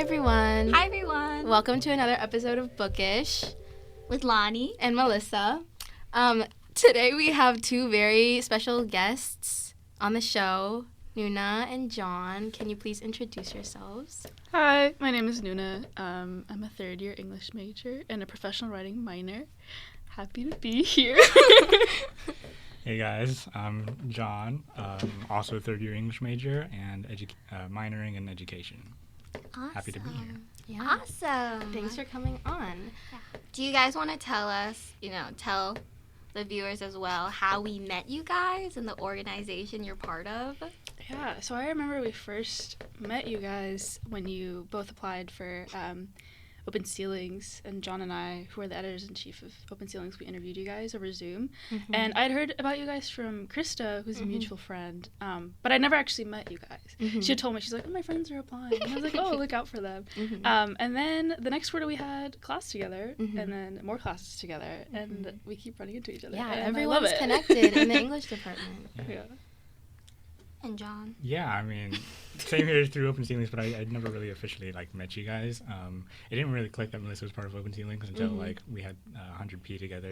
everyone. Hi, everyone. Welcome to another episode of Bookish With Lonnie. and Melissa. Today we have two very special guests on the show, Nooneh and John. Can you please introduce yourselves? Hi, my name is Nooneh. I'm a third-year English major and a professional writing minor. Happy to be here. Hey guys, I'm John, also a third-year English major and minoring in education. Awesome. Happy to be here. Yeah. Awesome. Thanks for coming on. Do you guys want to tell us, tell the viewers as well, how we met you guys and the organization you're part of? Yeah, so I remember we first met you guys when you both applied for Open Ceilings, and John and I, who are the editors-in-chief of Open Ceilings, we interviewed you guys over Zoom. Mm-hmm. And I'd heard about you guys from Krista, who's a mutual friend, but I never actually met you guys. Mm-hmm. She had told me, she's like, oh, my friends are applying. And I was like, oh, look out for them. Mm-hmm. And then the next quarter we had class together, Mm-hmm. and then more classes together, and we keep running into each other. Yeah, and everyone's I love it. connected in the English department. Yeah. And John? Yeah, I mean, same here through Open Ceilings, but I'd never really officially met you guys. It didn't really click that Melissa was part of Open Ceilings until we had 100P together.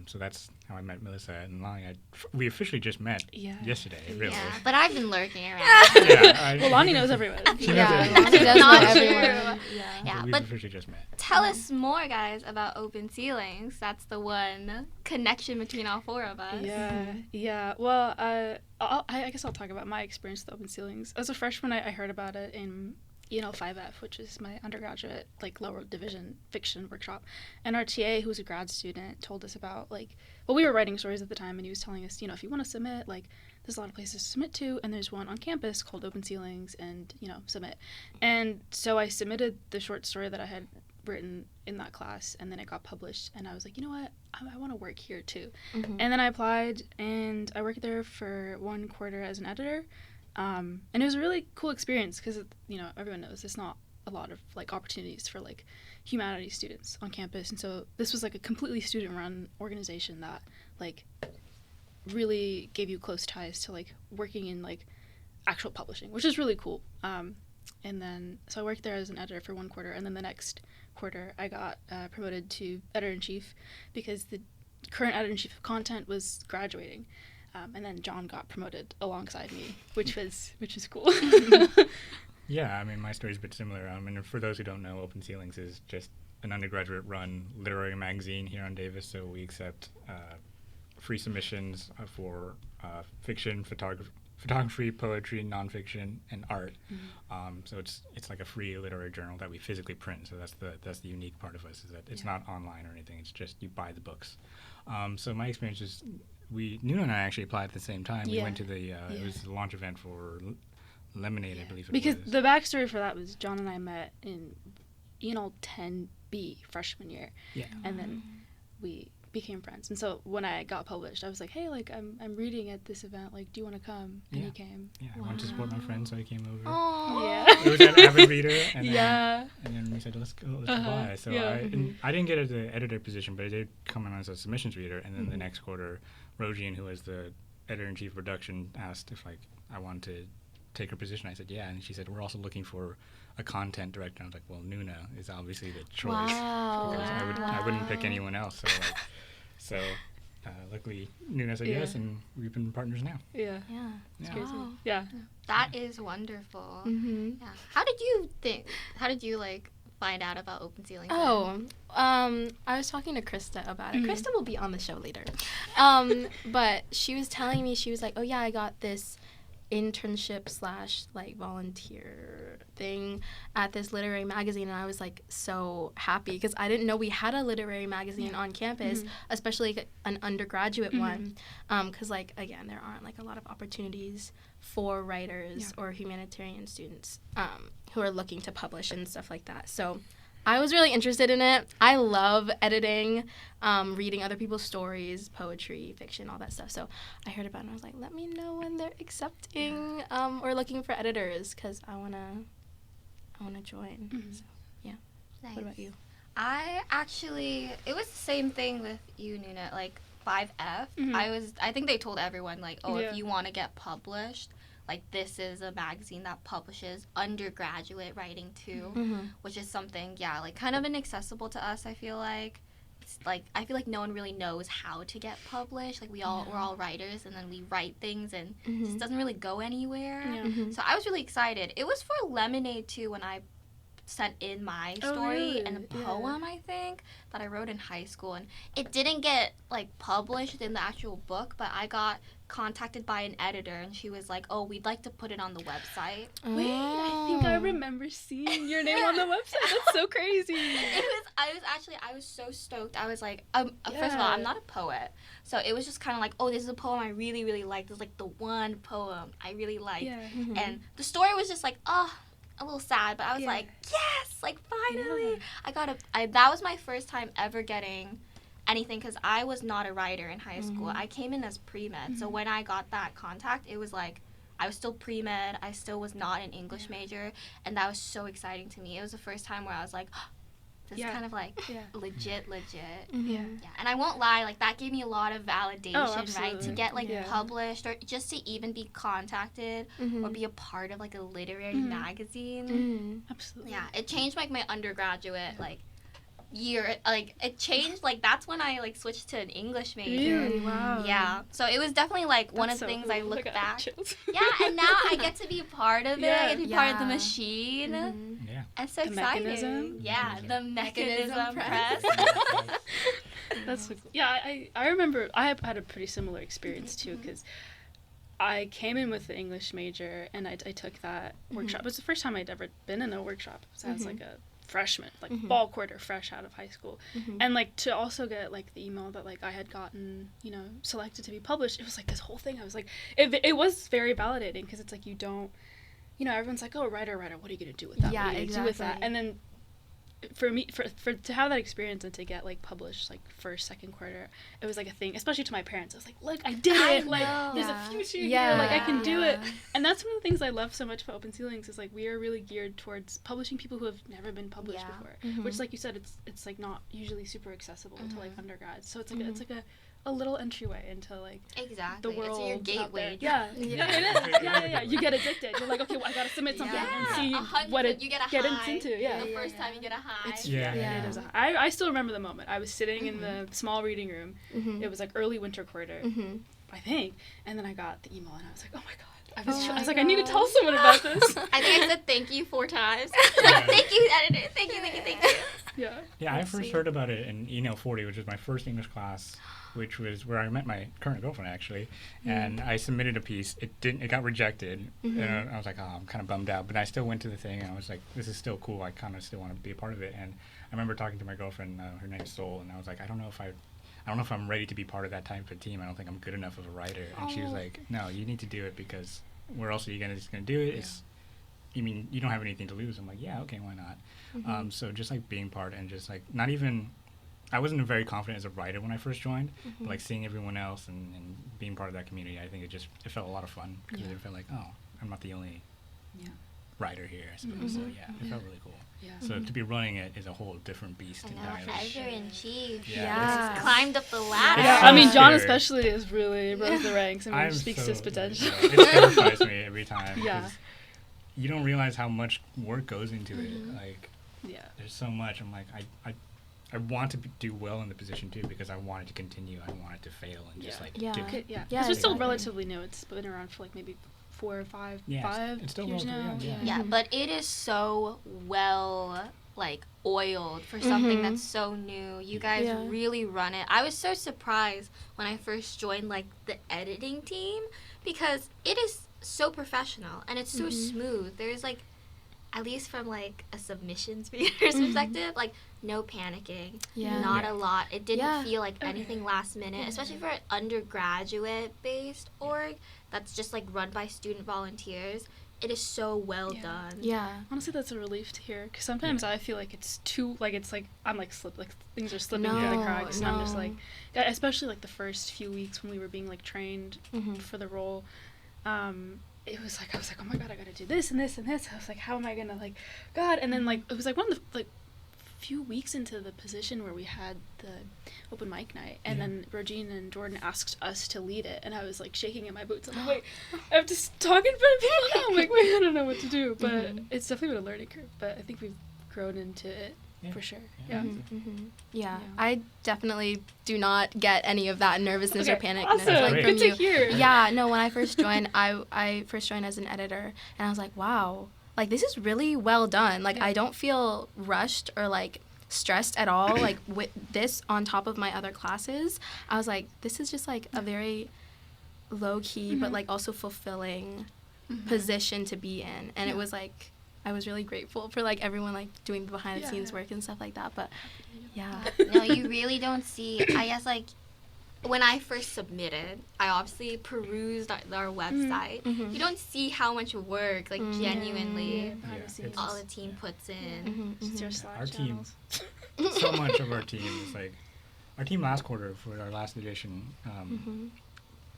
So that's how I met Melissa and Lonnie. We officially just met yesterday, really. Yeah, but I've been lurking around. Well, Lonnie knows everyone. She knows Yeah, everyone. Lonnie does know Not everyone. true. Yeah. Yeah, We've but officially just met. tell us more, guys, about Open Ceilings. That's the one connection between all four of us. Yeah. Well, I guess I'll talk about my experience with Open Ceilings. As a freshman, I heard about it in 5F, which is my undergraduate, lower division fiction workshop. And our TA, who was a grad student, told us about, we were writing stories at the time, and he was telling us, if you want to submit, there's a lot of places to submit to, and there's one on campus called Open Ceilings, and, submit. And so I submitted the short story that I had written in that class, and then it got published, and I was like, you know what, I want to work here too. And then I applied, and I worked there for 1 quarter as an editor, and it was a really cool experience because, everyone knows there's not a lot of opportunities for humanities students on campus, and so this was a completely student-run organization that really gave you close ties to working in actual publishing, which is really cool. And then so I worked there as an editor for 1 quarter, and then the next quarter I got promoted to editor-in-chief because the current editor-in-chief of content was graduating. And then John got promoted alongside me, which was cool. Yeah, I mean, my story's a bit similar. And for those who don't know, Open Ceilings is just an undergraduate-run literary magazine here on Davis, so we accept free submissions for fiction, photography, poetry, nonfiction, and art. So it's like a free literary journal that we physically print. So that's the unique part of us, is that it's not online or anything. It's just you buy the books. So my experience is Nooneh and I actually applied at the same time. We went to the it was the launch event for Lemonade, I believe it was. Because the backstory for that was John and I met in 10B freshman year. Yeah. And then we became friends. And so when I got published, I was like, hey, I'm reading at this event. Do you want to come? And he came. Yeah, I wanted to support my friend, so he came over. Oh. Yeah. It was an avid reader. And Yeah. then we said, let's go by. So I didn't get the editor position, but I did come in as a submissions reader. And then the next quarter, Gyurjyan, who was the editor-in-chief of production, asked if I wanted to take her position. I said, yeah. And she said, we're also looking for a content director. I was like, well, Nooneh is obviously the choice. Wow. Because I wouldn't pick anyone else. So luckily Nooneh said yes, and we've been partners now. Yeah. Yeah. It's crazy. Wow. Yeah. That is wonderful. Mm-hmm. Yeah. How did you find out about Open Ceilings? I was talking to Krista about it. Krista will be on the show later. But she was telling me, she was like, oh yeah, I got this internship / volunteer thing at this literary magazine, and I was so happy because I didn't know we had a literary magazine on campus, especially an undergraduate one, because again, there aren't a lot of opportunities for writers or humanitarian students who are looking to publish and stuff like that. So I was really interested in it. I love editing, reading other people's stories, poetry, fiction, all that stuff. So I heard about it and I was like, let me know when they're accepting or looking for editors, because I wanna join. So yeah. Nice. What about you? It was the same thing with you, Nooneh, 5F. I think they told everyone, if you want to get published, like, this is a magazine that publishes undergraduate writing too, which is something, like, kind of inaccessible to us, I feel like. It's like, I feel like no one really knows how to get published. Like, we're all writers, and then we write things, and it just doesn't really go anywhere. So I was really excited. It was for Lemonade too, when I sent in my story and a poem, I think, that I wrote in high school, and it didn't get, like, published in the actual book, but I got contacted by an editor, and she was like, oh, we'd like to put it on the website. Wait, I think I remember seeing your name on the website. That's so crazy. I was so stoked. I was like, first of all, I'm not a poet, so it was just kind of like, oh, this is a poem I really, really liked. This is, like, the one poem I really liked. And the story was just like, a little sad, but I was like, yes, like, finally. That was my first time ever getting anything, because I was not a writer in high school. I came in as pre-med, so when I got that contact, it was like, I was still pre-med, I still was not an English major, and that was so exciting to me. It was the first time where I was like, this is kind of, like, legit. And I won't lie, like, that gave me a lot of validation, right, to get, like, published, or just to even be contacted or be a part of, like, a literary magazine. Absolutely. Yeah, it changed, like, my undergraduate, like, year. Like, it changed, like, that's when I, like, switched to an English major. Really? Wow. Yeah, so it was definitely, like, one of the things I look back. Yeah, and now I get to be part of it. I get to be part of the machine. Yeah. It's so The exciting. mechanism? Yeah, the mechanism press. That's so cool. Yeah, I remember I had a pretty similar experience too, because I came in with the English major, and I took that workshop. It was the first time I'd ever been in a workshop. So I was like a freshman, like fall quarter, fresh out of high school. And, like, to also get, like, the email that, like, I had gotten, selected to be published, it was like this whole thing. I was like, it was very validating, because it's like, you don't, everyone's like, oh, writer, what are you gonna do with that? Yeah, what are you gonna do with that? And then for me, for to have that experience and to get, like, published, like, first, second quarter, it was like a thing, especially to my parents. I was like, look, I did it. Like, there's a future here. Like, I can do it. And that's one of the things I love so much about Open Ceilings, is, like, we are really geared towards publishing people who have never been published before, which, like you said, it's like not usually super accessible to, like, undergrads. So it's like it's like a little entryway into, like, the world. It's your gateway. Yeah, it is. Yeah. You get addicted. You're like, okay, well, I gotta submit something and see what it you get a gets high. into. The first time you get a high. It is. I still remember the moment. I was sitting in the small reading room. It was like early winter quarter, I think, and then I got the email, and I was like, oh my god. I was like, I need to tell someone about this. I think I said thank you 4 times. Like, thank you, editor. Thank you. Yeah, I first heard about it in E-Nail 40, which was my first English class, which was where I met my current girlfriend, actually. And I submitted a piece. It got rejected. And I was like, oh, I'm kind of bummed out. But I still went to the thing, and I was like, this is still cool. I kind of still want to be a part of it. And I remember talking to my girlfriend, her name's Sol, and I was like, I don't know if I'm ready to be part of that type of team. I don't think I'm good enough of a writer. And she was like, no, you need to do it, because where else are you just gonna do it? You mean you don't have anything to lose? I'm like, yeah, okay, why not? So just, like, being part, and just, like, not even, I wasn't very confident as a writer when I first joined, but, like, seeing everyone else and being part of that community, I think it felt a lot of fun, because it felt like, oh, I'm not the only writer here, I suppose. So it felt really cool. So to be running it is a whole different beast entirely. Editor-in-chief. Yeah. Climbed up the ladder. Yeah, I mean, John especially has really rose the ranks. I mean, speaks to his potential. It terrifies me every time. Yeah. You don't realize how much work goes into it. Like, there's so much. I'm like, I want to do well in the position too, because I want it to continue. I don't want it to fail and just like do it. Because we're still relatively new. It's been around for like maybe 4 or 5 it's still years now. Yeah, but it is so well, like, oiled for something that's so new. You guys really run it. I was so surprised when I first joined, like, the editing team, because it is so professional and it's so smooth. There's, like, at least from, like, a submissions reader's perspective, like, no panicking, not a lot. It didn't feel like anything last minute, especially for an undergraduate-based org that's just, like, run by student volunteers. It is so well done. Yeah. Honestly, that's a relief to hear, because sometimes I feel like it's too, like, it's like, I'm, like, things are slipping through the cracks, and I'm just, like, especially, like, the first few weeks when we were being, like, trained for the role, it was like, I was like, oh my god, I gotta do this and this and this. I was like, how am I gonna, like, God, and then, like, it was like one of the, like, few weeks into the position where we had the open mic night, and then Regine and Jordan asked us to lead it, and I was like shaking in my boots. I'm like, wait, I have to talk in front of people now. I'm like, wait, I don't know what to do. But it's definitely been a learning curve. But I think we've grown into it for sure. Yeah, I definitely do not get any of that nervousness or panic. Awesome. Like Good to hear. Yeah, no, when I first joined, I first joined as an editor, and I was like, wow, like this is really well done. Like I don't feel rushed or like stressed at all. Like with this on top of my other classes, I was like, this is just like a very low key but like also fulfilling position to be in, and it was like, I was really grateful for like everyone like doing the behind the scenes work and stuff like that. But no, you really don't see. I guess like when I first submitted, I obviously perused our website. You don't see how much work like genuinely all the team puts in. Our team, so much of our team is like, our team last quarter for our last edition,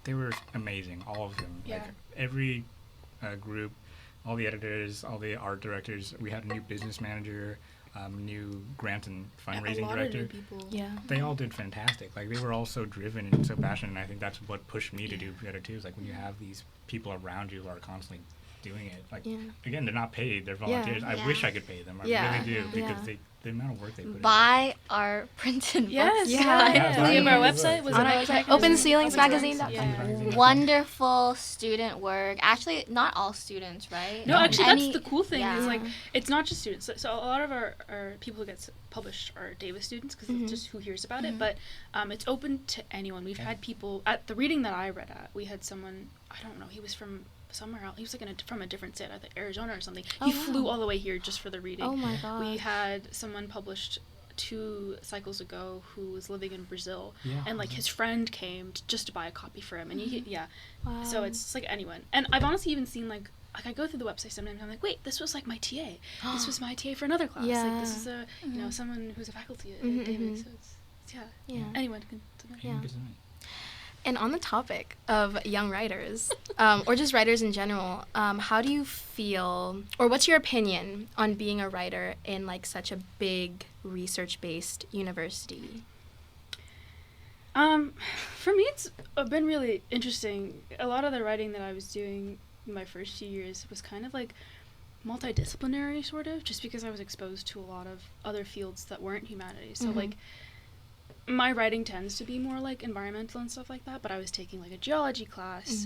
they were amazing, all of them. Like every group, all the editors, all the art directors. We had a new business manager, new grant and fundraising director. Of new people. They all did fantastic. Like they were all so driven and so passionate, and I think that's what pushed me to do better too. Is like when you have these people around you who are constantly doing it. Like again, they're not paid; they're volunteers. I wish I could pay them. I really do, because the amount of work they put Buy our printed books. The name of our website was on our website, OpenCeilingsMagazine. Wonderful student work. Actually, not all students, right? No, actually, that's the cool thing. Is like, it's not just students. So a lot of our people who get published are Davis students, because it's just who hears about it. But it's open to anyone. We've had people at the reading that I read at. We had someone, I don't know, he was from somewhere else. He was like from a different state, I think Arizona or something. He flew all the way here just for the reading. Oh my god. We had someone published 2 cycles ago who was living in Brazil, and like his friend came just to buy a copy for him, and Wow. So it's like anyone. And I've honestly even seen like I go through the website sometimes, I'm like, wait, this was like my TA. This was my TA for another class. Like this is a someone who's a faculty at Davis. So it's anyone can submit. And on the topic of young writers, or just writers in general, how do you feel, or what's your opinion on being a writer in like such a big research-based university? For me, it's been really interesting. A lot of the writing that I was doing in my first few years was kind of like multidisciplinary, sort of, just because I was exposed to a lot of other fields that weren't humanities. So like, my writing tends to be more like environmental and stuff like that, but I was taking like a geology class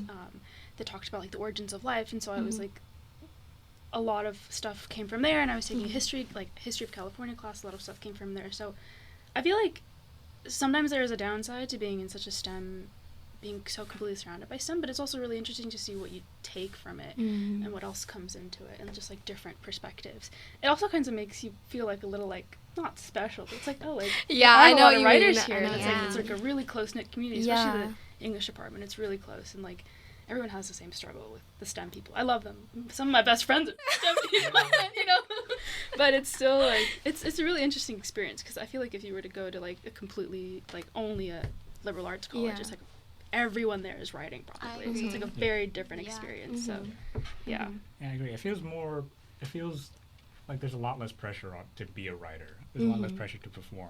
that talked about like the origins of life, and so I was like, a lot of stuff came from there, and I was taking a history of California class. A lot of stuff came from there. So I feel like sometimes there is a downside to being in such a STEM, being so completely surrounded by STEM, but it's also really interesting to see what you take from it and what else comes into it, and just like different perspectives. It also kind of makes you feel like a little like, not special, but it's like, oh, like I know a lot of you writers mean. here, and it's like a really close knit community, especially the English department. It's really close, and like everyone has the same struggle with the STEM people. I love them. Some of my best friends are STEM people, but it's still like it's a really interesting experience, because I feel like if you were to go to like a completely like only a liberal arts college, it's like everyone there is writing probably, so it's like a very different experience. So I agree. It feels like there's a lot less pressure to be a writer. There's a lot less pressure to perform,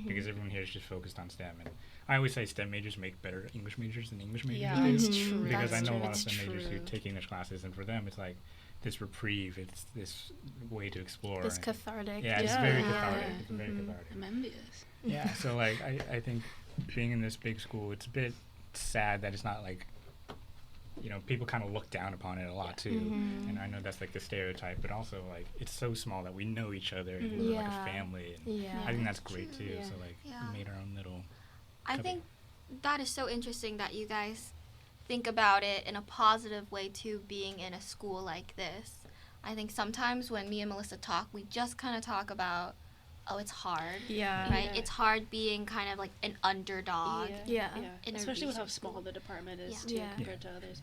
because everyone here is just focused on STEM. And I always say STEM majors make better English majors than English majors do. True. Because I know a lot of STEM majors who take English classes, and for them it's like this reprieve, it's this way to explore. This cathartic. Yeah, it's very cathartic. It's very cathartic. I'm envious. Yeah, so like I think being in this big school, it's a bit sad that it's not like, people kind of look down upon it a lot too. And I know that's like the stereotype, but also like it's so small that we know each other and we're like a family, and I think that's great too. So like we made our own little I think that is so interesting that you guys think about it in a positive way too, being in a school like this. I think sometimes when me and Melissa talk, we just kind of talk about, oh, it's hard. Right? It's hard being kind of like an underdog. Especially with how small the department is too, compared to others.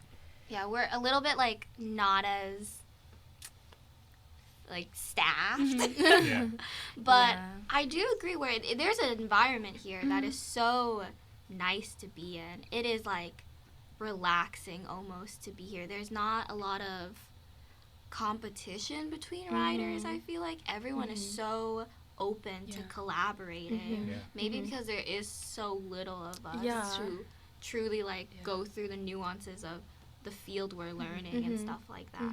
Yeah, we're a little bit like not as like staffed. But I do agree where there's an environment here that is so nice to be in. It is like relaxing almost to be here. There's not a lot of competition between writers. I feel like everyone is so open to collaborating. Yeah. Maybe because there is so little of us to truly like go through the nuances of the field we're learning and stuff like that.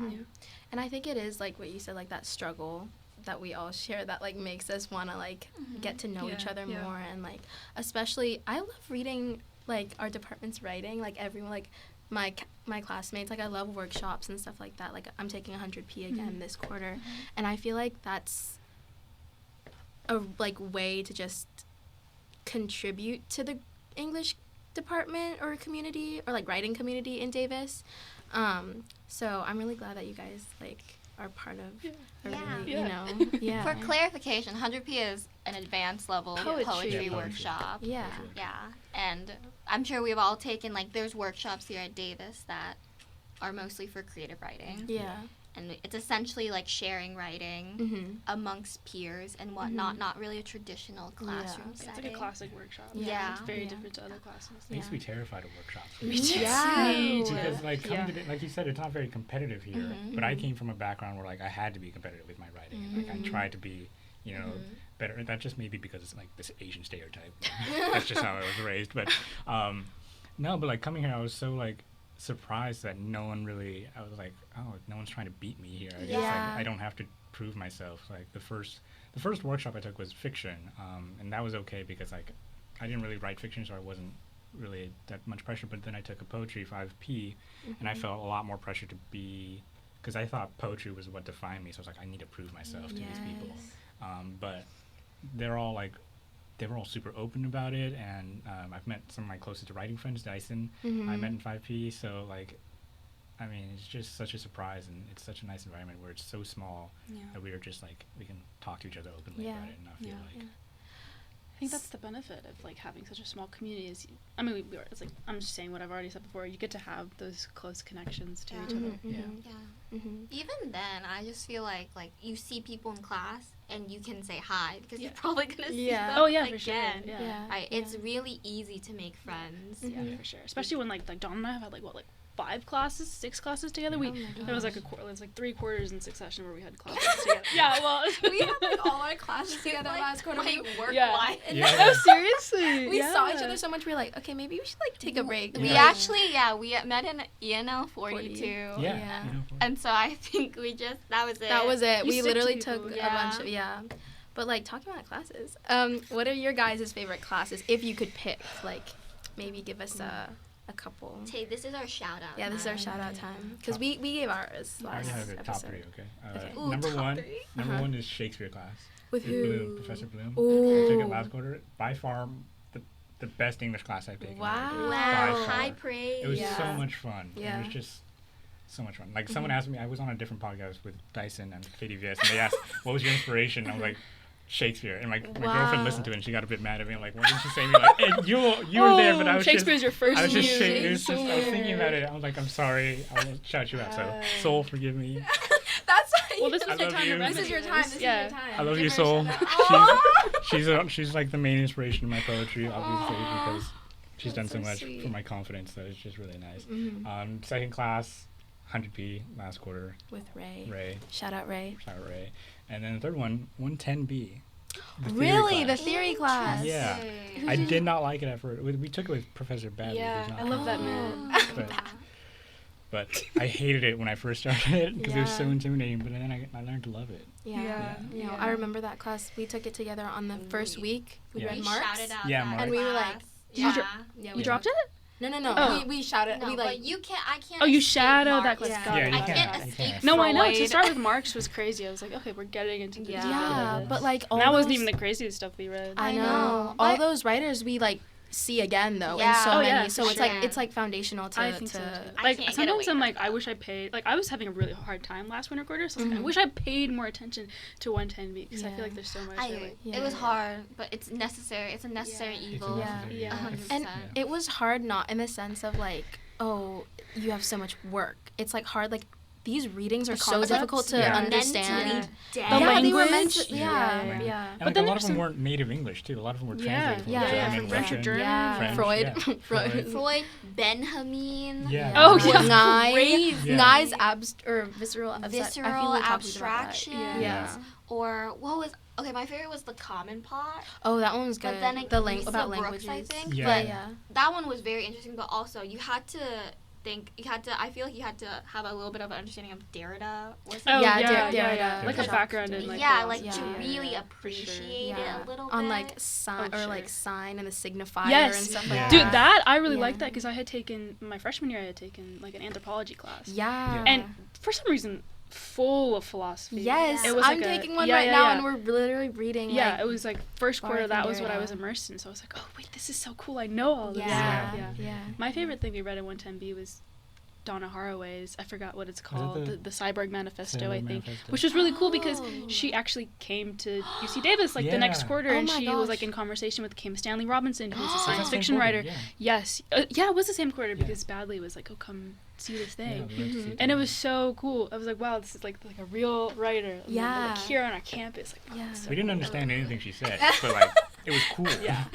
And I think it is like what you said, like that struggle that we all share that like makes us want to like get to know each other more. And like especially I love reading like our department's writing, like everyone, like my classmates, like I love workshops and stuff like that. Like I'm taking 100p again this quarter, and I feel like that's a like way to just contribute to the English department or community or like writing community in Davis. So I'm really glad that you guys like are part of really, you know. For clarification, 100p is an advanced level poetry workshop. Yeah. And I'm sure we've all taken, like, there's workshops here at Davis that are mostly for creative writing. Yeah. And it's essentially like sharing writing amongst peers and whatnot, not really a traditional classroom setting. It's like a classic workshop. Yeah. It's very different to other classes. I used to be terrified of workshops. Me too. Because like like you said, it's not very competitive here. But I came from a background where like I had to be competitive with my writing. And, like I tried to be, you know, better. That just may be because it's like this Asian stereotype. That's just how I was raised. But no, but like coming here, I was so like surprised that no one really. I was like, oh, no one's trying to beat me here. I guess like, I don't have to prove myself. Like the first workshop I took was fiction, and that was okay because like I didn't really write fiction, so I wasn't really that much pressure. But then I took a poetry 5P, and I felt a lot more pressure to be, because I thought poetry was what defined me. So I was like, I need to prove myself to these people. But they were all super open about it, and I've met some of my closest writing friends, Dyson, I met in 5P, so like, I mean, it's just such a surprise, and it's such a nice environment where it's so small that we are just like, we can talk to each other openly about it and not feel like... I think that's the benefit of like having such a small community. Is, I mean, it's like, I'm just saying what I've already said before. You get to have those close connections to each other. Even then, I just feel like you see people in class and you can say hi because you're probably gonna see them again. For sure. It's really easy to make friends. Yeah, for sure. Especially when like Dawn and I have had like 6 classes together. There was like it was like 3 quarters in succession where we had classes together. We had like all our classes together last quarter. My work life. Oh, seriously. We saw each other so much. We were like, okay, maybe we should like take a break. We actually, we met in ENL 42. Yeah. And so I think that was it. That was it. We literally took people. a bunch of But like talking about classes, what are your guys' favorite classes if you could pick? Like maybe give us a couple. Tay, this is our shout out. Yeah, this is our shout out time because we gave ours last I already have the top episode. 3. Okay. Ooh, number top 1. 3? Number 1 is Shakespeare class. With who? Bloom, Professor Bloom. Ooh. I took it last quarter. By far, the best English class I've taken. Wow. By far. High praise. It was so much fun. Yeah. It was just so much fun. Like someone asked me, I was on a different podcast with Dyson and KDVS, and they asked, "What was your inspiration?" I was like, Shakespeare, and my girlfriend listened to it and she got a bit mad at me. I'm like, why didn't you say me? Like, hey, you were there, but I was Shakespeare's your first. I was just I was thinking about it. I was like, I'm sorry, I will shout you out. So, Soul, forgive me. That's well, this is your time. This is your time. This is your time. I love you, Soul. She's like the main inspiration of my poetry, obviously, because she's done so much for my confidence that it's just really nice. Second class, 100p last quarter. With Ray. Ray. Shout out Ray. And then the third one, 110B. Really? The theory class? Yeah. I did not like it at first. We took it with Professor Badley. Yeah, I love that man. But I hated it when I first started it because it was so intimidating. But then I learned to love it. Yeah. You know, I remember that class. We took it together on the first week. We read Marx. Shouted out Marx. And we were like, you dropped it? No. Oh. We shouted. No, we but like. I can't. Oh, you shadowed that class. Yeah. I can't escape. No, I know. To start with Marx was crazy. I was like, okay, we're getting into the But like all that wasn't even the craziest stuff we read. I know. All those writers we like see again though in so many. So it's like foundational to. I think so too. Like sometimes I'm like, I wish I paid. Like I was having a really hard time last winter quarter, so I was like, I wish I paid more attention to 110B because I feel like there's so much. It was hard, but it's necessary. It's a necessary evil. Yeah. 100%. And it was hard not in the sense of like, oh, you have so much work. It's like hard like these readings are so Concepts? difficult to Yeah. understand. Mentally dead. The Yeah, they were meant language? to, yeah. And But like, then a lot there's of them some- weren't native English too. A lot of them were Yeah. translated from Yeah, German, from French or Russian, German. Yeah, French, Freud. yeah. Freud. Freud, Benjamin. Yeah. Oh, yeah. Nye. Crazy. Yeah. Nye's visceral Visceral abstraction. abstraction. Yeah. Or what was my favorite was the Common Pot. Oh, that one was good. But then it about Lisa Brooks, languages. I think. Yeah. But Yeah. that one was very interesting, but also I feel like you had to have a little bit of an understanding of Derrida. Oh, Yeah, yeah, yeah. Like a Yeah. background in, like, yeah, philosophy. like to Yeah. really For appreciate Yeah. it a little On bit. like sign Oh, or sure. like sign and the signifier Yes. and stuff Yeah. like Dude, that. that, I really Yeah. liked that because I had taken, my freshman year, I had taken, like, an anthropology class. Yeah. And for some reason, full of philosophy. yes, It was I'm like taking a, one yeah, right yeah, now, yeah. and we're literally reading. Yeah, like, it was like first quarter, Barth that and was what I Derrida. was immersed in. So I was like, oh, wait, this is so cool. I know all this. Yeah. Yeah. Yeah. My favorite thing we read in 110B was Donna Haraway's, I forgot what it's called, it the Cyborg Manifesto, Cyborg I think, Manifesto? which was really cool because Oh. she actually came to UC Davis like the next Yeah. quarter, Oh and my she was gosh. like in conversation with Kim Stanley Robinson, who's a Was science that same fiction quarter? writer. Yeah. Yes, yeah, it was the same quarter Yeah. because Badley was like, oh, come see this thing. Yeah, we went to see And it that. was so cool. I was like, wow, this is like a real writer. And then, Yeah. like here on our campus. Like, wow, Yeah. that's so We didn't cool. understand anything she said, but like it was cool. Yeah.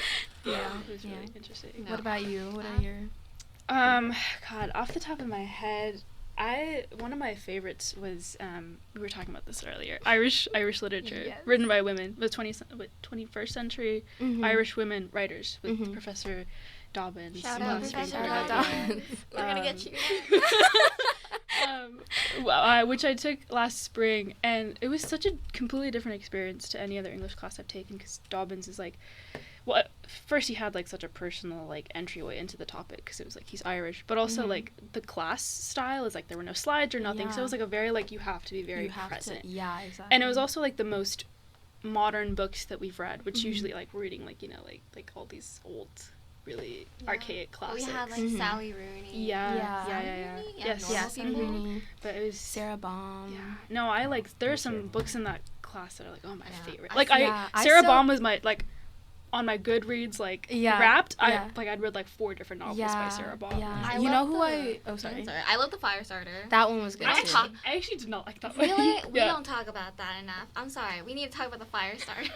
Yeah. It was Yeah. really interesting. No. What about you? What are your? God, off the top of my head, one of my favorites was we were talking about this earlier. Irish literature Yes. written by women, the 21st century Mhm. Irish women writers with Mhm. Professor Dobbins. Shout on out, the screen. Professor Shout out Dobbins. We're gonna get you. Which I took last spring, and it was such a completely different experience to any other English class I've taken because Dobbins is like, well, first he had like such a personal like entryway into the topic because it was like he's Irish, but also Mhm. like the class style is like there were no slides or nothing, so it was Yeah. like a very like you have to be very You have present. to. Yeah, exactly. And it was also like the most modern books that we've read, which Mhm. usually like we're reading like like all these old, really archaic We classics. had like Mhm. Sally Rooney. Yeah. Yeah. Yeah, Yes. normal yeah, Sally people. Rooney, But it was Sarah Baum. Yeah. No, I like there are Sarah some Baum. books in that class that are like, oh, my Yeah. favorite. I Like still- Yeah, I Sarah still- Baum was my like on my Goodreads like Yeah, wrapped. yeah. I'd read like 4 different novels Yeah, by Sarah Baum. yeah. I You love know who the- I? Oh, sorry. I love the Firestarter. That one was good I too. actually did not like that Really? one. We Yeah. don't talk about that enough. I'm sorry. We need to talk about the Firestarter.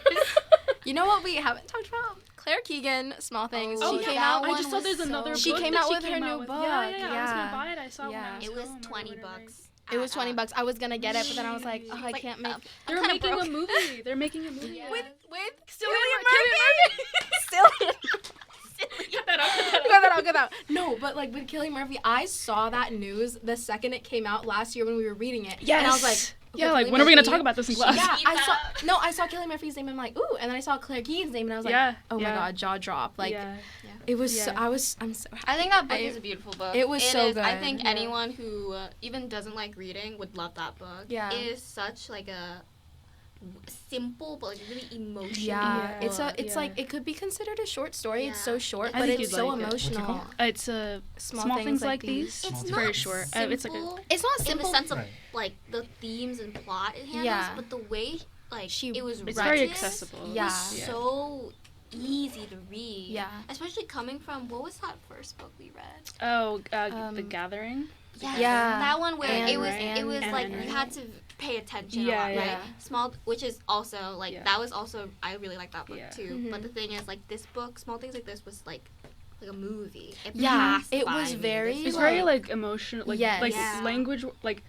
You know what we haven't talked about? Claire Keegan, Small Things. Oh, she yeah, came that out. I one just saw was there's so another She book came that out she with her came new out with. book. Yeah, I was Yeah. gonna buy it. I saw Yeah. when I was It was home or $20 whatever. bucks. It was $20. I was gonna get it, but then I was like, oh, I Like, can't make. I'm They're kinda making broke. a movie. They're making a movie. Yeah. With Cillian Cillian Cut that out. Cut that out. No, but like with Cillian Murphy, I saw that news the second it came out last year when we were reading it. Yes. And I was like, okay, yeah, like Cillian when are we gonna Murphy- talk about this in class? Yeah, Keep I saw Cillian Murphy's name. I'm like, ooh, and then I saw Claire Keegan's name, and I was like, Yeah, oh my yeah. god, jaw drop. Like, yeah. it was. So, Yeah. I'm so. I think that book I- is a beautiful book. It was so I good. think Yeah. anyone who even doesn't like reading would love that book. Yeah. It is such like a simple but like really emotional. Yeah, Yeah. it's like it could be considered a short story. It's so Yeah. short, I but think it's you'd so like it. What's it emotional. called? It's small things like these. It's It's not very short. simple It's like a It's not in simple. the sense of Right. like the themes and plot it handles, Yeah. but the way like She- it was it's written very accessible. Yeah. was so easy to read. Yeah. Especially coming from what was that first book we read? Oh, The Um, Gathering. Yeah. That one where Anne it was Rice. like Anne you Rice. had to pay attention Yeah, a lot, yeah. right? Small, which is also like Yeah. that was also I really like that book Yeah. too. Mhm. But the thing is, like this book, Small Things Like This was like a movie. It Yeah, passed it by was me. very, This It's was, very like emotional, like Yes. like Yeah. language, like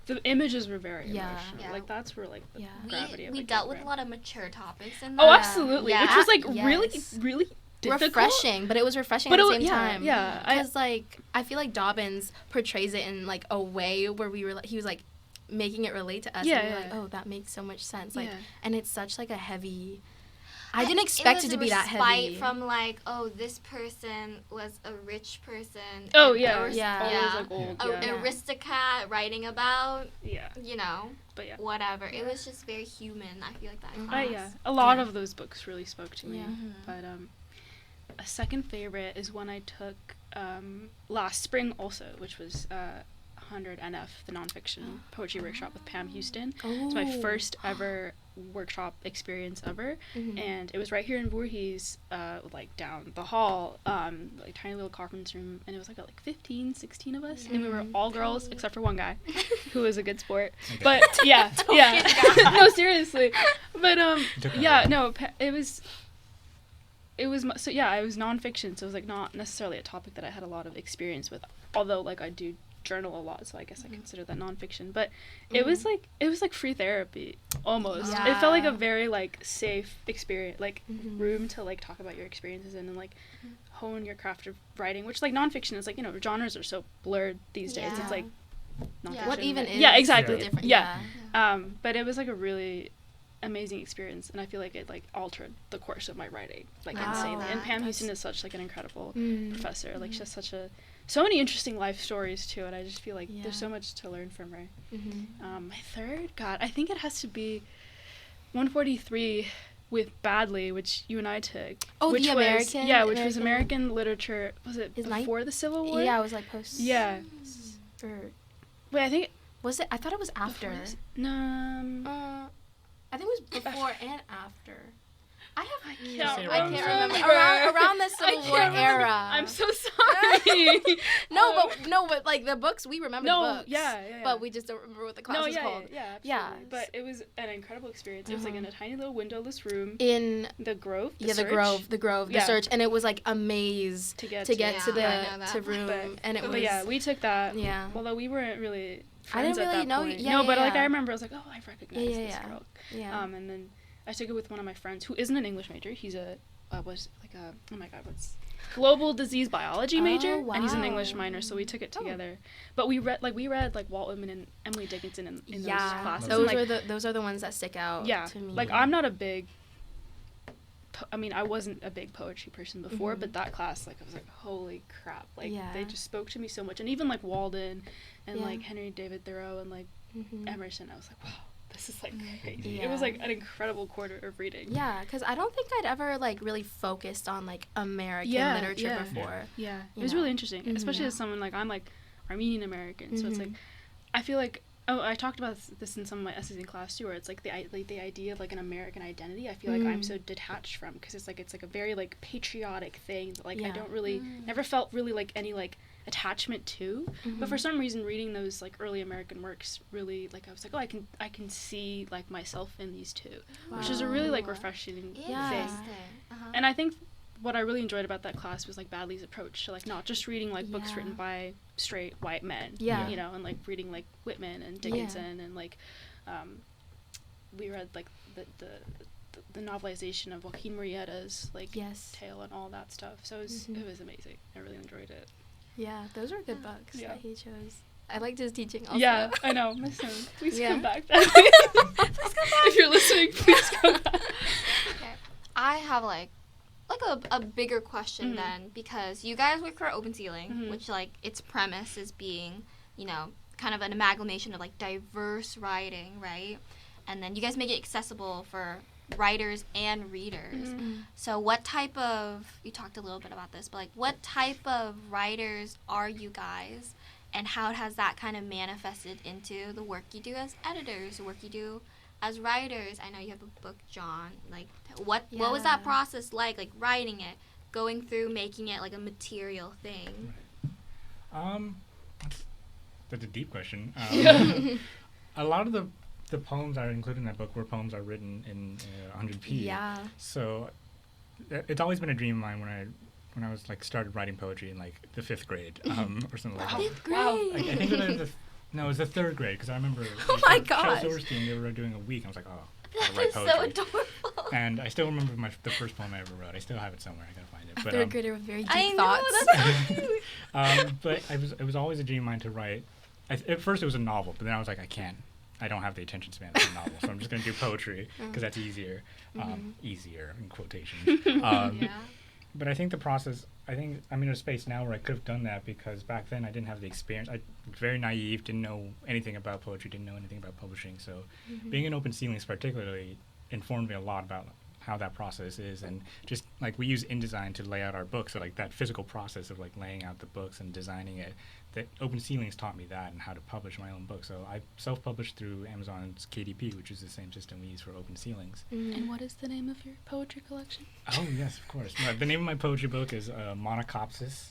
the images were very Yeah. emotional. Yeah. Like that's where like the Yeah. gravity of we it dealt came with a from. lot of mature topics in that. Oh, Yeah. absolutely. Yeah. Which was like Yes. really difficult. refreshing, but it was refreshing But at it the wa- same yeah, time. yeah. Because like I feel like Dobbins portrays it in like a way where we were like he was like making it relate to us. Yeah, and we were yeah. like, oh, that makes so much sense. Like, Yeah. and it's such like a heavy. I didn't expect it to be that heavy. From like, oh, this person was a rich person. Oh and yeah, there was- Yeah. always like old. A Yeah. aristocrat writing about, Yeah, you know, but yeah. whatever. It was just very human. I feel like that Mhm. class. Yeah, a lot Yeah. of those books really spoke to me. Yeah. Mhm. But a second favorite is one I took last spring also, which was 100 NF, the nonfiction poetry workshop with Pam Houston. It's my first ever workshop experience ever. And it was right here in Voorhees, like down the hall, like tiny little conference room, and it was like 15, 16 of us, and we were all girls except for one guy who was a good sport. But yeah, no, seriously. But yeah, no, it was so yeah, it was nonfiction, so it was like not necessarily a topic that I had a lot of experience with, although like I do journal a lot, so I guess I consider that nonfiction. But it was like free therapy almost. It felt like a very like safe experience, like room to like talk about your experiences in and like hone your craft of writing, which like nonfiction is like, you know, genres are so blurred these days. It's like nonfiction. What even is exactly different? But it was like a really amazing experience, and I feel like it like altered the course of my writing like insanely. And Pam Houston is such like an incredible professor. Like she has so many interesting life stories too, and I just feel like there's so much to learn from her. My third, God, I think it has to be 143 with Badley, which you and I took. Oh, which the American? Which was American literature. Was it before the Civil War? Yeah, it was like post. Yeah. Wait, I think was it? I thought it was after. No. I think it was before and after. I can't remember. Around the Civil War era. I'm so sorry. No, but like the books, we remember the books. Yeah. But we just don't remember what the class was called. Yeah, absolutely. But it was an incredible experience. It was like in a tiny little windowless room. In the Grove. The Grove, the Search, and it was like a maze to get to the room, and it was. But yeah, we took that. Yeah. Although we weren't really I didn't really know. But like I remember, I was like, oh, I recognize this girl. Yeah. And then I took it with one of my friends who isn't an English major. He's global disease biology major, and he's an English minor. So we took it together. But we read Walt Whitman and Emily Dickinson in those classes. Those are the ones that stick out. To me. Like I'm not a big. I wasn't a big poetry person before, but that class, like, I was like, holy crap! Like, they just spoke to me so much, and even like Walden, and like Henry David Thoreau, and like Emerson. I was like, wow. This is like crazy. Yeah. It was like an incredible quarter of reading. Yeah, because I don't think I'd ever like really focused on like American literature before. Yeah, it was really interesting, especially as someone like I'm like Armenian American, so it's like I feel like I talked about this in some of my essays in class too, where it's like the idea of like an American identity. I feel like I'm so detached from, because it's like a very like patriotic thing that like I don't really never felt really like any like attachment to, but for some reason reading those like early American works really like I was like, oh, I can see like myself in these two, which is a really like refreshing thing. And I think what I really enjoyed about that class was like Badley's approach to like not just reading like books written by straight white men, you know, and like reading like Whitman and Dickinson and like we read like the novelization of Joaquin Murrieta's like tale and all that stuff. So it was amazing. I really enjoyed it. Yeah, those were good books that he chose. I liked his teaching also. Yeah, I know. My son, please come back. Please come back. If you're listening, please come back. Okay. I have like a bigger question then, because you guys work for Open Ceiling, which like its premise is being, you know, kind of an amalgamation of like diverse writing, right? And then you guys make it accessible for writers and readers. So what type of, you talked a little bit about this, but like what type of writers are you guys, and how has that kind of manifested into the work you do as editors, the work you do as writers? I know you have a book, John. Like what was that process like writing it, going through making it like a material thing? That's a deep question. A lot of the poems that are included in that book were poems are written in 100p. Yeah. So it's always been a dream of mine when I was like started writing poetry in like the 5th grade or something like that. 5th grade. Wow. I think it was the 3rd grade, because I remember gosh. Charles Silverstein, they were doing a week. I was like, oh, I That is write so poetry. adorable. And I still remember the first poem I ever wrote. I still have it somewhere. I gotta find it. A 3rd grader with very deep I thoughts. know, that's so cute. But it was always a dream of mine to write. At first it was a novel, but then I was like, I don't have the attention span of a novel, so I'm just going to do poetry because that's easier. Easier, in quotations. But I think the process, I'm in a space now where I could have done that, because back then I didn't have the experience. I was very naive, didn't know anything about poetry, didn't know anything about publishing. So being in Open Ceilings particularly informed me a lot about how that process is, and just like we use InDesign to lay out our books, so like that physical process of like laying out the books and designing it. That Open Ceilings taught me that and how to publish my own book. So I self-published through Amazon's KDP, which is the same system we use for Open Ceilings. And what is the name of your poetry collection? Oh yes, of course. The name of my poetry book is Monocopsis,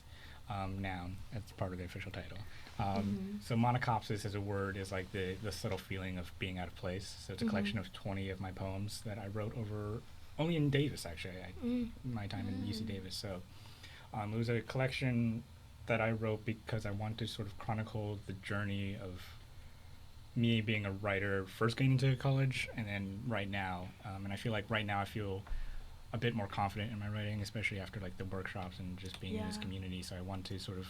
noun. That's part of the official title. So monocopsis as a word is like the subtle feeling of being out of place. So it's a collection of 20 of my poems that I wrote over only in Davis, actually, my time in UC Davis. So it was a collection that I wrote because I wanted to sort of chronicle the journey of me being a writer first getting into college and then right now. And I feel like right now I feel a bit more confident in my writing, especially after like the workshops and just being in this community. So I want to sort of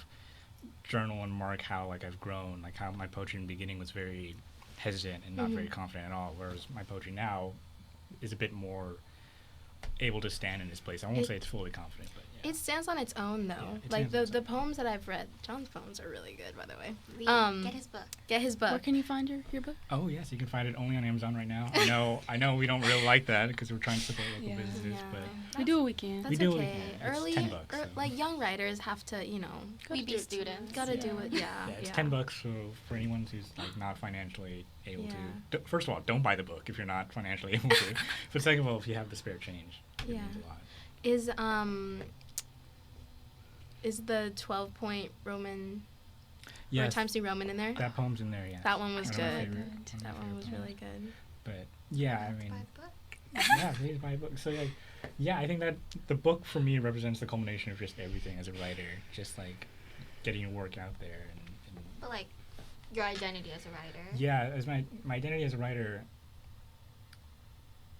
journal and mark how like I've grown, like how my poetry in the beginning was very hesitant and not very confident at all, whereas my poetry now is a bit more able to stand in its place. I won't say it's fully confident, but it stands on its own, though. Like the poems that I've read, John's poems are really good, by the way. Get his book. Get his book. Where can you find your book? Oh yes, you can find it only on Amazon right now. I know we don't really like that because we're trying to support local businesses, but we do what we can. That's we do okay. what we can. It's Early, $10, so. like young writers have to, We be students. gotta do it. Yeah, it's $10. So for anyone who's like not financially able to, first of all, don't buy the book if you're not financially able to. But second of all, if you have the spare change, it means a lot. Is the 12-point Roman Yes, or Times New Roman in there? that poem's in there. Yeah, That one was One of my good. favorite- That one was really good. But yeah, I mean, Buy the book. yeah, please buy a book. So like, yeah, I think that the book for me represents the culmination of just everything as a writer, just like getting your work out there and But like your identity as a writer. yeah, as my identity as a writer.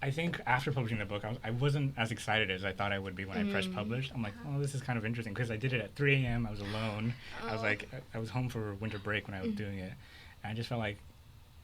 I think after publishing the book, I wasn't as excited as I thought I would be when I pressed publish. I'm like, oh, this is kind of interesting because I did it at 3 a.m. I was alone. I was like, I was home for winter break when I was doing it, and I just felt like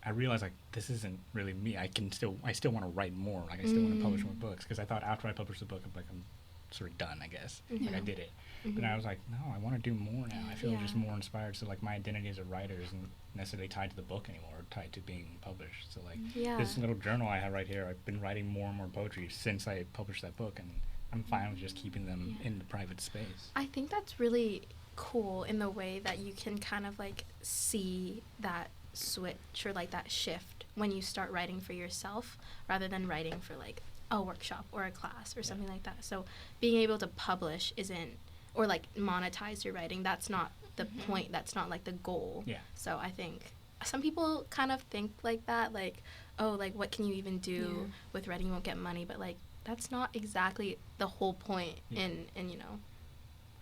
I realized like this isn't really me. I still want to write more. Like I still want to publish more books because I thought after I published the book, I'm sort of done. I guess like I did it, but I was like, no, I want to do more now. I feel just more inspired. So like my identity as a writer isn't necessarily tied to the book anymore, or tied to being published. So like this little journal I have right here, I've been writing more and more poetry since I published that book, and I'm fine with just keeping them in the private space. I think that's really cool in the way that you can kind of like see that switch or like that shift when you start writing for yourself rather than writing for like a workshop or a class or something like that. So being able to publish isn't, or like monetize your writing, that's not the point, that's not like the goal. Yeah. So I think some people kind of think like that, like, oh, like what can you even do with writing, you won't get money, but like that's not exactly the whole point in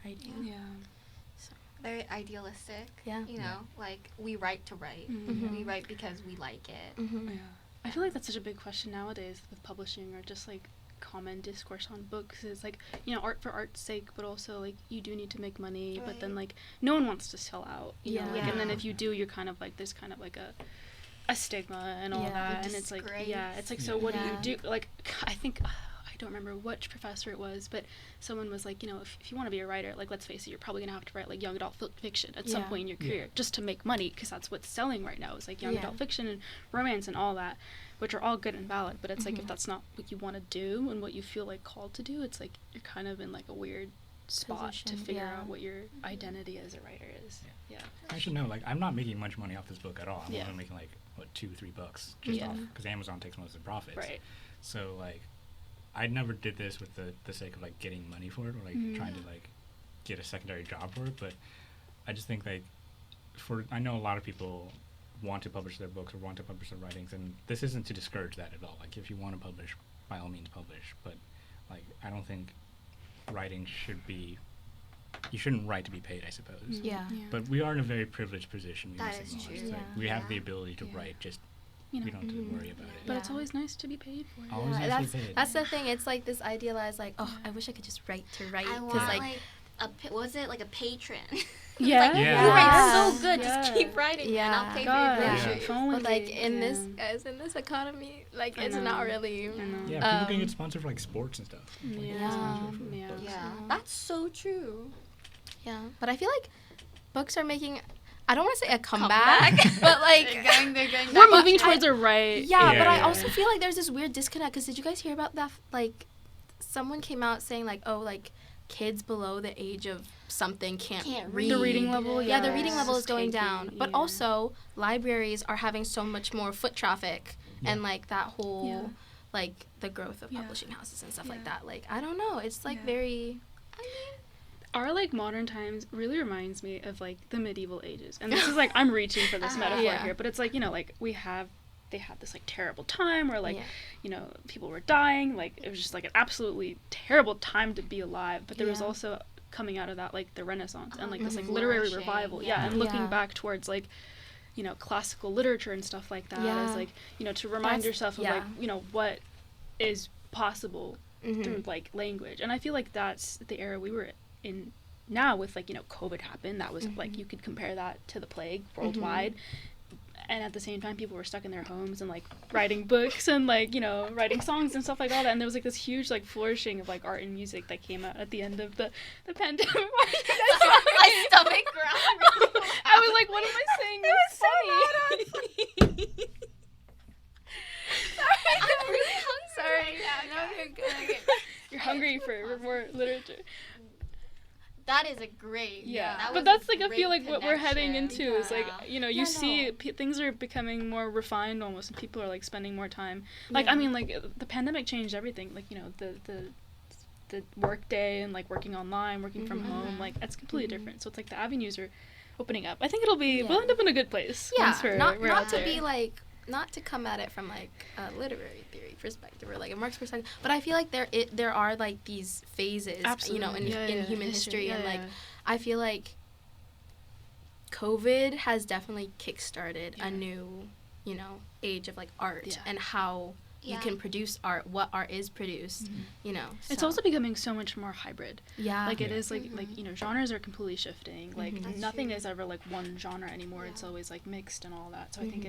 writing. Yeah. Very idealistic. Yeah. Like we write to write. We write because we like it. Yeah. I feel like that's such a big question nowadays with publishing or just like common discourse on books. It's like, art for art's sake, but also like you do need to make money, but then like no one wants to sell out. You know? Like, and then if you do, you're kind of like there's kind of like a stigma and all that, and it's like it's like so what do you do? Like I think I don't remember which professor it was, but someone was like, if you want to be a writer, like let's face it, you're probably gonna have to write like young adult fiction at some point in your career just to make money, because that's what's selling right now is like young adult fiction and romance and all that, which are all good and valid, but it's like if that's not what you want to do and what you feel like called to do, it's like you're kind of in like a weird spot to figure out what your identity as a writer is. I should know, like I'm not making much money off this book at all. I'm only making like $2-3 just off, because Amazon takes most of the profits. Right. So like I never did this with the sake of like getting money for it or like trying to like get a secondary job for it, but I just think like I know a lot of people want to publish their books or want to publish their writings, and this isn't to discourage that at all. Like if you want to publish, by all means publish, but like I don't think writing you shouldn't write to be paid, I suppose. But we are in a very privileged position. That is true. Like, we have the ability to write, just we don't have to worry about it. But it's always nice to be paid for it. Always nice to be paid. That's the thing. It's like this idealized, like, oh, I wish I could just write to write. I want like a patron? Yeah. Like, you write so good, just keep writing and I'll pay for your groceries. But like in this economy, like it's not really. Yeah, people can get sponsored for like sports and stuff. Yeah. That's so true. Yeah, but I feel like books are making, I don't want to say a comeback, but like they're going we're moving towards a right. Yeah, but I also feel like there's this weird disconnect, because did you guys hear about that, like someone came out saying like, oh, like kids below the age of something can't read. The reading level, yeah, the reading level is going tanking, down. But also, libraries are having so much more foot traffic and like that whole like the growth of publishing houses and stuff like that. Like, I don't know. It's like very. I mean, our like modern times really reminds me of like the medieval ages, and this is like I'm reaching for this metaphor here, but it's like, you know, like they had this like terrible time where like you know, people were dying, like it was just like an absolutely terrible time to be alive, but there was also coming out of that like the Renaissance and like this like literary revival, and looking back towards like, you know, classical literature and stuff like that as like, you know, to remind yourself of like, you know, what is possible through like language. And I feel like that's the era we were in now with like, you know, COVID happened. That was like, you could compare that to the plague worldwide. And at the same time, people were stuck in their homes and like writing books and like, you know, writing songs and stuff like all that. And there was like this huge like flourishing of like art and music that came out at the end of the pandemic. My stomach growled. I was like, what am I saying? It's funny. Sorry, I'm really hungry. sorry. No, you're good. Okay. You're hungry for more literature. That is a great. But that's like, I feel like what we're heading into is like, you know, you see things are becoming more refined almost, and people are like spending more time. Like, I mean, like the pandemic changed everything. Like, you know, the work day and like working online, working from home, like that's completely different. So it's like the avenues are opening up. I think we'll end up in a good place. Yeah, we're not out to there. be like, not to come at it from like a literary theory perspective or like a Marx perspective, but I feel like there are like these phases, you know, in human history, and like I feel like COVID has definitely kickstarted a new, you know, age of like art and how you can produce art, what art is produced, you know. It's also becoming so much more hybrid. Yeah. Like it is like you know, genres are completely shifting. Like nothing is ever like one genre anymore. It's always like mixed and all that. So I think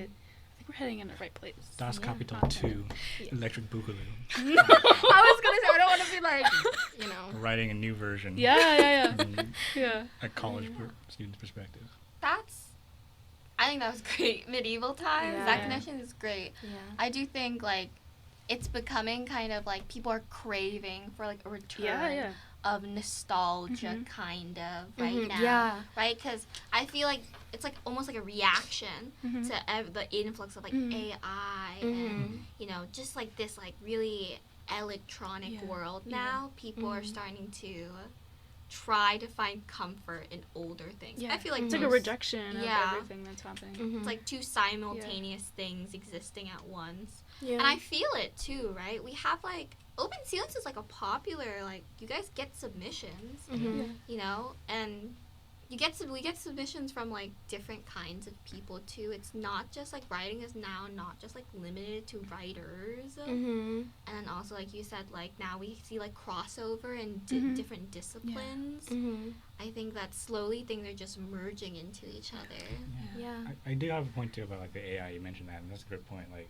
we're heading in the right place. Das Kapital 2, Electric Boogaloo. I was gonna say, I don't want to be like, you know. We're writing a new version. Yeah. From Yeah. a college student's perspective. I think that was great. Medieval times. That connection is great. Yeah. I do think like it's becoming kind of like people are craving for like a return of nostalgia kind of right now. Right? Because I feel like it's like almost like a reaction to the influx of like AI and, you know, just like this like really electronic world now. People are starting to try to find comfort in older things. I feel like it's like a rejection of everything that's happening. It's like two simultaneous things existing at once. Yeah. And I feel it too, right? We have like Open Ceilings is like a popular, like you guys get submissions, you know, and we get submissions from like different kinds of people too. It's not just like writing is now not just like limited to writers, and also like you said, like now we see like crossover in different disciplines. I think that slowly things are just merging into each other. I do have a point too about like the AI. You mentioned that, and that's a good point. Like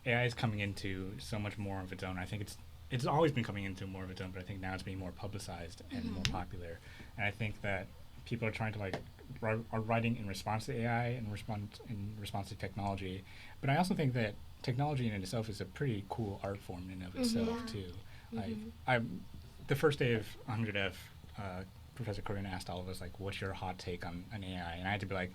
AI is coming into so much more of its own. I think it's always been coming into more of its own, but I think now it's being more publicized and more popular. And I think that people are trying to like are writing in response to AI and response to technology. But I also think that technology in itself is a pretty cool art form in and of itself too. Like the first day of 100F, Professor Corinne asked all of us like, "What's your hot take on an AI?" And I had to be like,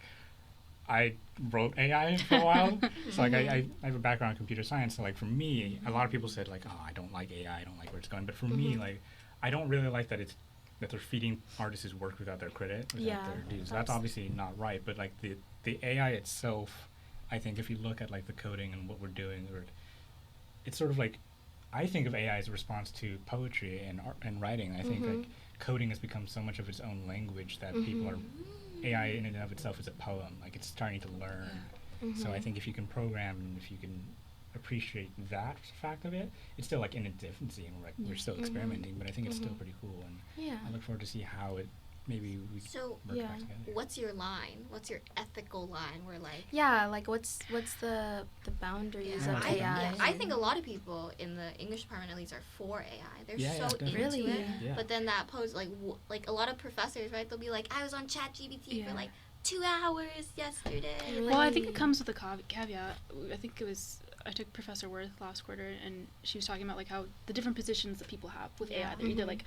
I wrote AI for a while, so like I have a background in computer science. So like for me, a lot of people said like, "Oh, I don't like AI. I don't like where it's going." But for me, like, I don't really like that they're feeding artists' work without their credit, without their dues. That's obviously not right. But like the AI itself, I think if you look at like the coding and what we're doing, it's sort of like, I think of AI as a response to poetry and art and writing. I think like coding has become so much of its own language that people are. AI in and of itself is a poem. Like it's starting to learn. So I think if you can program and if you can appreciate that fact of it, it's still like in its infancy and we're still experimenting, but I think it's still pretty cool, and I look forward to see how it maybe we work back together. What's your line? What's your ethical line? Where like like what's the boundaries of AI? I think a lot of people in the English department at least are for AI. They're so into it. But then that pose like a lot of professors, right? They'll be like, I was on ChatGPT for like 2 hours yesterday. Well, I think it comes with a caveat. I think it was I took Professor Worth last quarter, and she was talking about like how the different positions that people have with AI. They're either like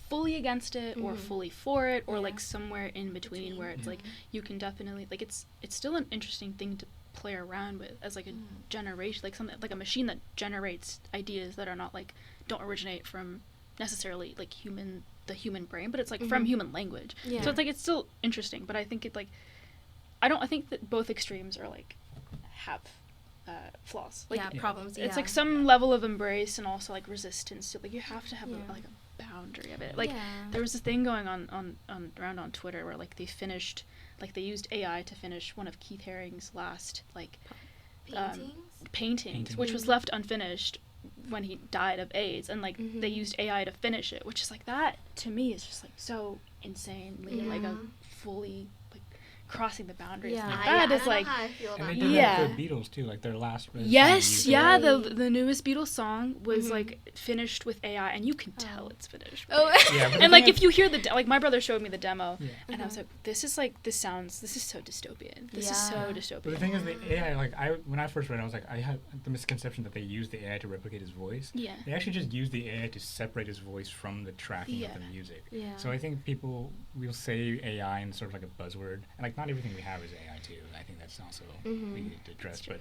fully against it or fully for it, or like somewhere in between where it's like you can definitely like it's still an interesting thing to play around with as like a generation, like something like a machine that generates ideas that are not like don't originate from necessarily like the human brain, but it's like from human language. So it's like it's still interesting, but I think it like I think that both extremes are like have flaws. Like problems. It's like some level of embrace and also like resistance to like you have to have like a boundary of it. Like there was this thing going on around on Twitter where like they used AI to finish one of Keith Haring's last like paintings, which was left unfinished when he died of AIDS, and like they used AI to finish it, which is like that to me is just like so insanely like a fully like crossing the boundaries. Yeah. Like, that is like and they did that with the Beatles too, like their last yes, yeah, the newest Beatles song was like finished with AI, and you can tell it's finished. And like if you hear like my brother showed me the demo, and I was like, this is so dystopian. This is so dystopian. But the thing is, the AI, like when I first read it, I was like, I had the misconception that they used the AI to replicate his voice. Yeah. They actually just used the AI to separate his voice from the tracking of the music. Yeah. So I think people will say AI in sort of like a buzzword, and like not everything we have is AI too. I think that's also we need to address. But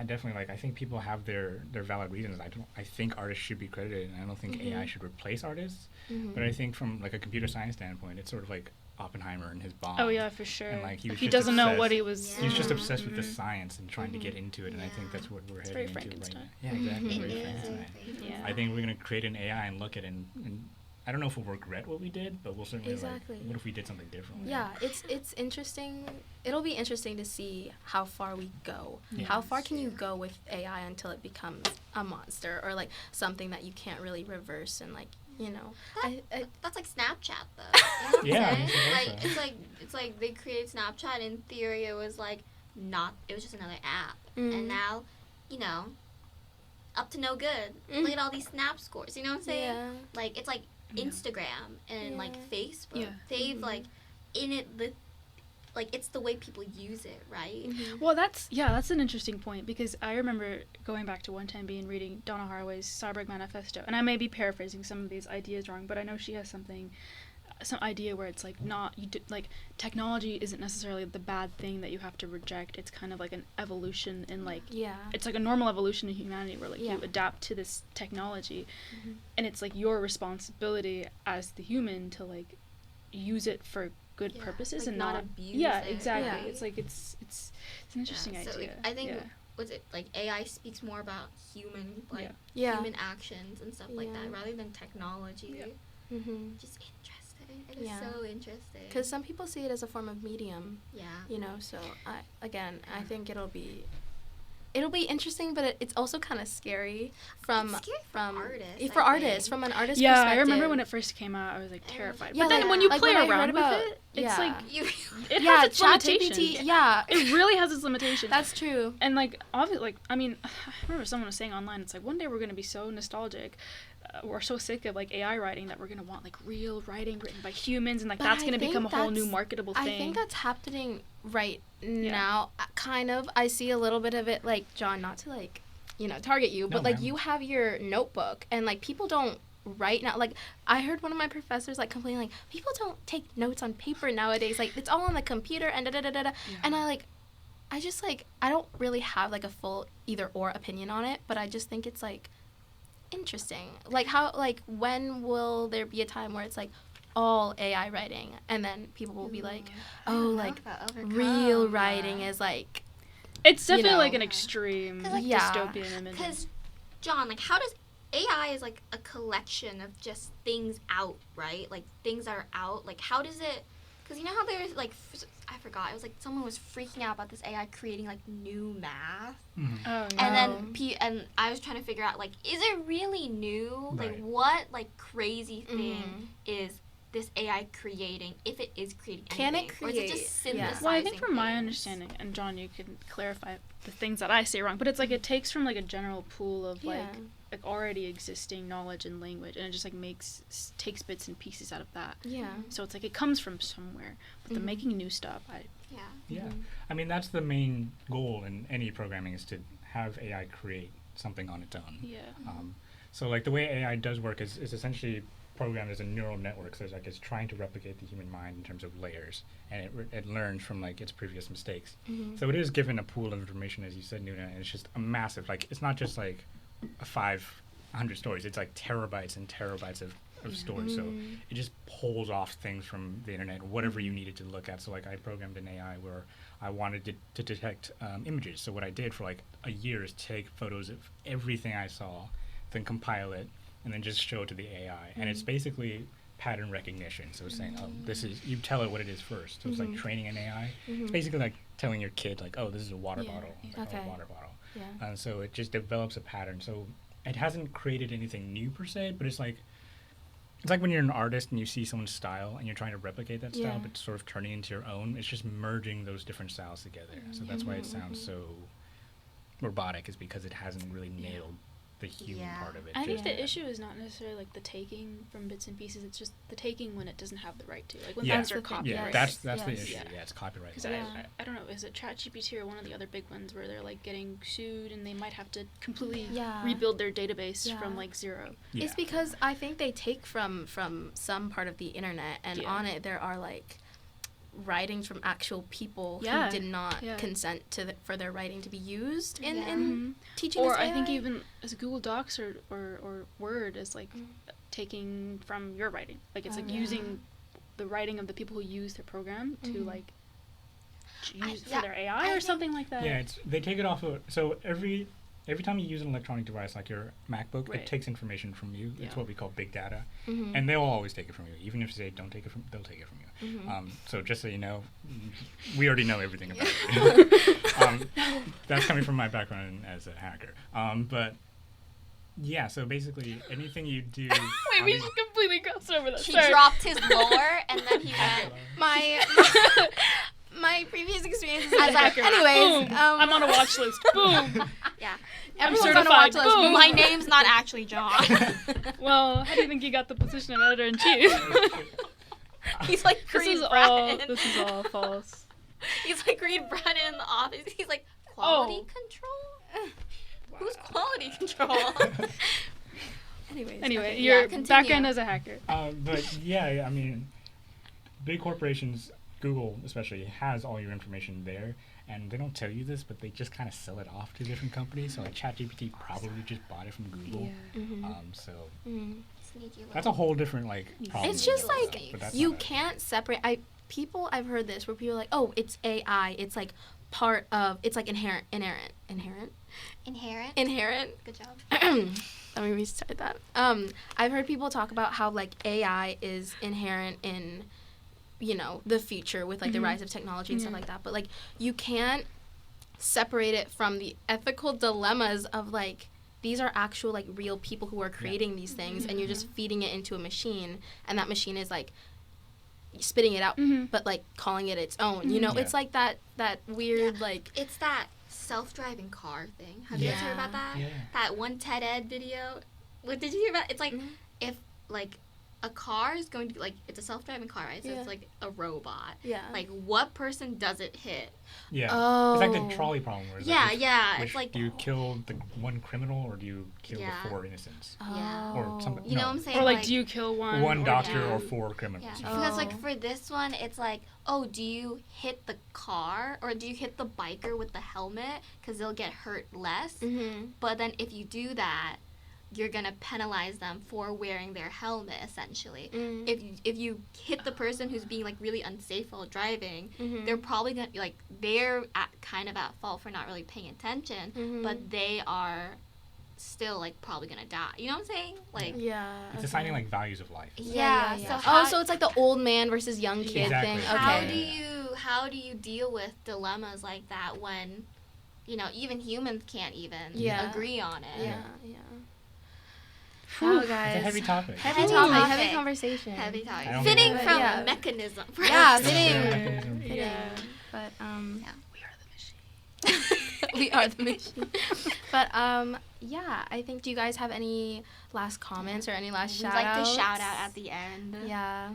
definitely, like I think people have their valid reasons. I think artists should be credited, and I don't think AI should replace artists. But I think from like a computer science standpoint, it's sort of like Oppenheimer and his bomb. Oh yeah, for sure. And like he doesn't know what he was. He's just obsessed with the science and trying to get into it, and I think that's what we're heading into right now. Yeah, exactly. Very Frankenstein. Yeah. I think we're gonna create an AI and look at it and I don't know if we'll regret what we did, but we'll certainly like, what if we did something different? Yeah, it's interesting. It'll be interesting to see how far we go. Yes. How far can you go with AI until it becomes a monster or like something that you can't really reverse and like, you know. That's like Snapchat though. You know what I'm saying? Like it's like they created Snapchat. In theory it was just another app. And now, you know, up to no good. Look at all these Snap scores. You know what I'm saying? Yeah. Like it's like Instagram and like Facebook. Yeah. They've like in it like it's the way people use it, right? Well, that's an interesting point, because I remember going back to one time reading Donna Haraway's Cyborg Manifesto, and I may be paraphrasing some of these ideas wrong, but I know she has some idea where it's like technology isn't necessarily the bad thing that you have to reject. It's kind of like an evolution in like it's like a normal evolution in humanity where like you adapt to this technology, and it's like your responsibility as the human to like use it for good purposes like and not abuse it. Exactly. It's like it's an interesting idea. So like, I think what's it like AI speaks more about human human actions and stuff like that rather than technology. Just interesting. It is so interesting. Because some people see it as a form of medium. Yeah. You know, so I think it'll be interesting, but it's also kind of scary from artists. For artists, from an artist perspective. I remember when it first came out, I was like terrified. But then when you play around with it, it's like it has its limitations. It really has its limitations. That's true. And like obviously, like I mean, I remember someone was saying online, it's like one day we're gonna be so nostalgic. We're so sick of like AI writing that we're gonna want like real writing written by humans, and like that's gonna become a whole new marketable thing. I think that's happening right now. Kind of. I see a little bit of it, like John. Not to like, you know, target you, but like you have your notebook, and like people don't write now. Like I heard one of my professors like complain like people don't take notes on paper nowadays. Like it's all on the computer and And I just like I don't really have like a full either or opinion on it, but I just think it's like interesting. Like how when will there be a time where it's like all AI writing and then people will be like, oh, like real writing is like it's definitely like an extreme dystopian image. Because John, like how does AI is like a collection of just things out, right? Like things that are out. Like how does it? Because you know how there's like I forgot. It was like someone was freaking out about this AI creating like new math. Oh, no. And then and I was trying to figure out like, is it really new? Right. Like what like crazy thing is this AI creating? If it is creating anything, can it create? Or is it just synthesizing? Well, I think from my understanding, and John, you can clarify the things that I say wrong, but it's like it takes from like a general pool of like already existing knowledge and language, and it just like takes bits and pieces out of that. Yeah. So it's like it comes from somewhere, but the making new stuff, I mean, that's the main goal in any programming is to have AI create something on its own. Yeah. So like the way AI does work is essentially programmed as a neural network. So it's trying to replicate the human mind in terms of layers, and it learns from like its previous mistakes. So it is given a pool of information, as you said, Nooneh, and it's just a massive, like, it's not just like 500 stories. It's like terabytes and terabytes of stories. So it just pulls off things from the internet, whatever you needed to look at. So like I programmed an AI where I wanted to detect images. So what I did for like a year is take photos of everything I saw, then compile it, and then just show it to the AI. And it's basically pattern recognition. So it's saying, oh, this is, you tell it what it is first. So it's like training an AI. It's basically like telling your kid, like, oh, this is a water bottle. Like, oh, a water bottle. And so it just develops a pattern. So it hasn't created anything new per se, but it's like when you're an artist and you see someone's style and you're trying to replicate that style, but sort of turning it into your own. It's just merging those different styles together. So that's why it sounds so robotic, is because it hasn't really nailed the human part of it. I think the issue is not necessarily like the taking from bits and pieces. It's just the taking when it doesn't have the right to. Like when things are copyrighted. That's the issue. Yeah, it's copyright. Because I don't know, is it ChatGPT or one of the other big ones where they're like getting sued and they might have to completely rebuild their database from like zero? It's because I think they take from some part of the internet, and on it there are like writings from actual people who did not consent for their writing to be used in teaching or this AI. I think even as Google Docs or Word is like taking from your writing, like it's like using the writing of the people who use their program to like use for their AI or something like that. Yeah, they take it off of, so every time you use an electronic device like your MacBook, it takes information from you. It's what we call big data, and they'll always take it from you. Even if you say don't take it from, they'll take it from you. So just so you know, we already know everything about you. That's coming from my background as a hacker. But yeah, so basically anything you do. Wait, we just completely glossed over that. He dropped his lower and then he went. My previous experiences as a hacker. Anyways, I'm on a watch list. Boom. Yeah. I'm Everyone's certified. on a watch list. Boom. My name's not actually John. Well, how do you think you got the position of editor-in-chief? He's like Creed Bratton. This is all false. He's like Creed Bratton in the office. He's like, quality control? Who's quality control? Anyway, your background as a hacker. But yeah, I mean, big corporations, Google especially, has all your information there, and they don't tell you this, but they just kind of sell it off to different companies. So like ChatGPT probably just bought it from Google. That's a whole different like problem. It's just like you can't separate. I've heard this where people are like, oh, it's AI. It's like part of. It's like inherent. Good job. Let me restart that. I've heard people talk about how like AI is inherent in, you know, the future with like the rise of technology and stuff like that. But like you can't separate it from the ethical dilemmas of like these are actual like real people who are creating these things, and you're just feeding it into a machine, and that machine is like spitting it out, but like calling it its own. You know, it's like that weird like. It's that self-driving car thing. Have you guys heard about that? Yeah. That one TED Ed video. What did you hear about? It's like if like a car is going to be like, it's a self-driving car, right? So it's like a robot. Yeah. Like what person does it hit? Yeah. Oh. It's like the trolley problem. Where It's like, do you kill the one criminal or do you kill the 4 innocents? Or something. You know what I'm saying? Or like do you kill one doctor or 4 criminals? Yeah. Because like for this one, it's like, oh, do you hit the car or do you hit the biker with the helmet because they'll get hurt less? But then if you do that, you're gonna penalize them for wearing their helmet, essentially. If you hit the person who's being like really unsafe while driving, they're probably gonna like they're kind of at fault for not really paying attention, but they are still like probably gonna die. You know what I'm saying? Like it's assigning like values of life. So it's like the old man versus young kid thing. Okay. How do you deal with dilemmas like that when, you know, even humans can't even agree on it? Oh, guys. It's a heavy topic. Heavy conversation. Fitting from mechanism. Yeah, fitting. But we are the machine. we are the machine. But I think. Do you guys have any last comments or any last shout outs? We'd like to shout out at the end. Yeah.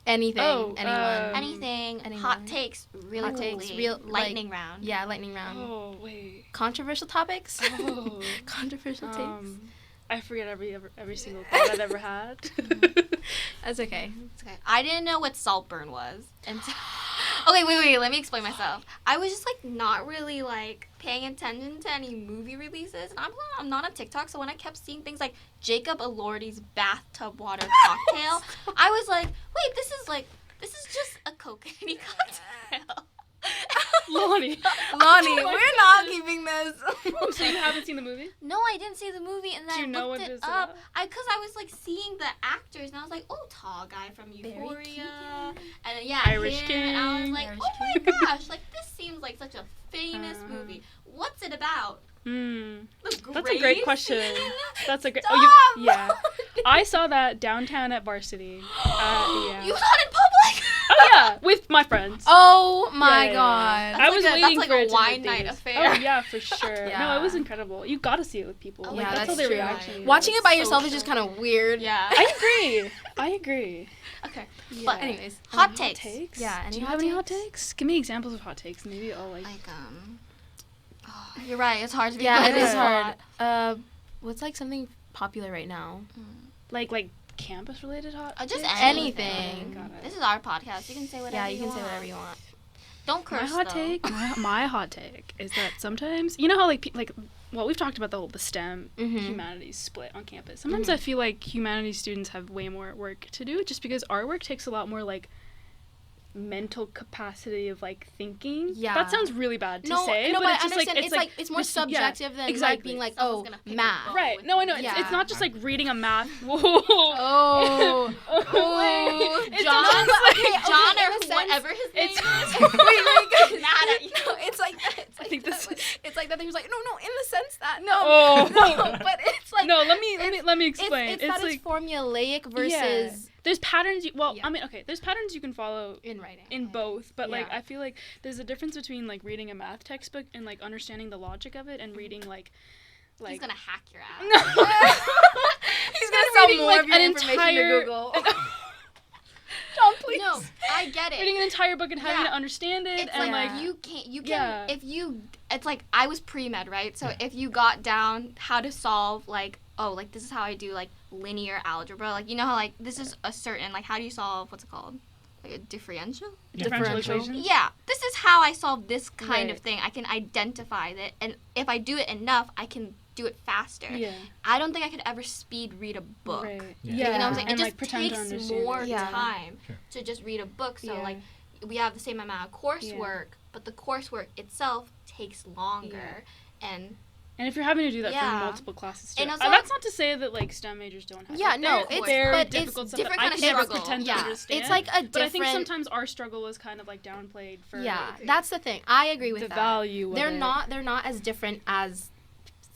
anything. Anyone. Anything. Hot takes. Really Hot takes, quickly. real lightning round. Yeah, lightning round. Oh, wait. Controversial topics. Oh. Controversial takes. I forget every single thought I've ever had. That's okay. It's okay. I didn't know what Saltburn was until. Okay, wait. Let me explain myself. I was just like not really like paying attention to any movie releases, and I'm not on TikTok. So when I kept seeing things like Jacob Elordi's bathtub water cocktail, I was like, wait, this is just a coconut cocktail. Lonnie, we're not keeping this. So you haven't seen the movie? No, I didn't see the movie, and then Do you know I looked what it it's up. about? Because I was like seeing the actors, and I was like, oh, tall guy from Euphoria, and then Irish him, and I was King. like, Irish oh my King. gosh, like this seems like such a famous movie. What's it about? That's a great question. That's a great. Stop! Oh, yeah. I saw that downtown at Varsity. Yeah. You saw it in public? Oh yeah, with my friends. Oh my Yeah. god. I was waiting that's for like it a to wine be night Davis. affair. Oh yeah, for sure. Yeah. No, it was incredible. You got to see it with people. Oh, like, yeah, that's how that's they true. react. to Watching it by So yourself is just true. kind of weird. Yeah. I agree. Okay. Yeah. But Anyways, hot takes. Yeah, any Do you hot have any hot takes? takes? Give me examples of hot takes. Maybe I'll like. You're right. It's hard to be. Yeah, good it at is a hard. What's like something popular right now? Like campus related hot. Just takes? anything. Got it. This is our podcast. You can say whatever Yeah, you can want. say whatever you want. Don't curse, My hot though. take. My hot take is that sometimes you know how well we've talked about the STEM humanities split on campus. Sometimes I feel like humanities students have way more work to do just because our work takes a lot more like mental capacity of like thinking. Yeah. That sounds really bad to say, but but I it's just understand. like It's like it's more this- yeah, subjective than like exactly. being like, Someone's oh, gonna pick a math. ball. Right. No, I know. It's Yeah. not just like reading a math. Whoa. Oh. Oh. John, John in or a sense, whatever his name it's- is. wait, Mad at you. No, it's like that. It's like think that. this Like, is- it's like that. He was like, no, in the sense that no, Oh. no, but it's like No, let me it's explain. It's that like it's formulaic versus there's patterns. Yeah. I mean, okay, there's patterns you can follow in writing. in both, but like Yeah. I feel like there's a difference between like reading a math textbook and like understanding the logic of it and reading like He's gonna hack your ass. no. He's gonna sell reading, more like, of your an information entire- to Google. John, please. No, I get it. Reading an entire book and having Yeah. to understand it It's and like like you can Yeah. if you it's like I was pre-med, right? So if you got down how to solve like this is how I do like linear algebra, like you know how like this is a certain like how do you solve what's it called? Like a differential? differential differential. equations. Yeah, this is how I solve this kind of Right. thing. I can identify it, and if I do it enough, I can do it faster. Yeah. I don't think I could ever speed read a book. Right. Yeah. You know what I'm saying? And It like just pretend to takes understand. more Yeah. time Sure. to just read a book. So Yeah. like we have the same amount of coursework, but the coursework itself takes longer. And And if you're having to do that Yeah. for multiple classes too. And also- that's not to say that like STEM majors don't have Yeah, like, no, their it's very but difficult it's stuff different that I kind of can never struggle. pretend to Yeah, understand. it's like a different. But I think sometimes our struggle is kind of like downplayed for Yeah, that's the thing. I agree with the that. value of They're it. not as different as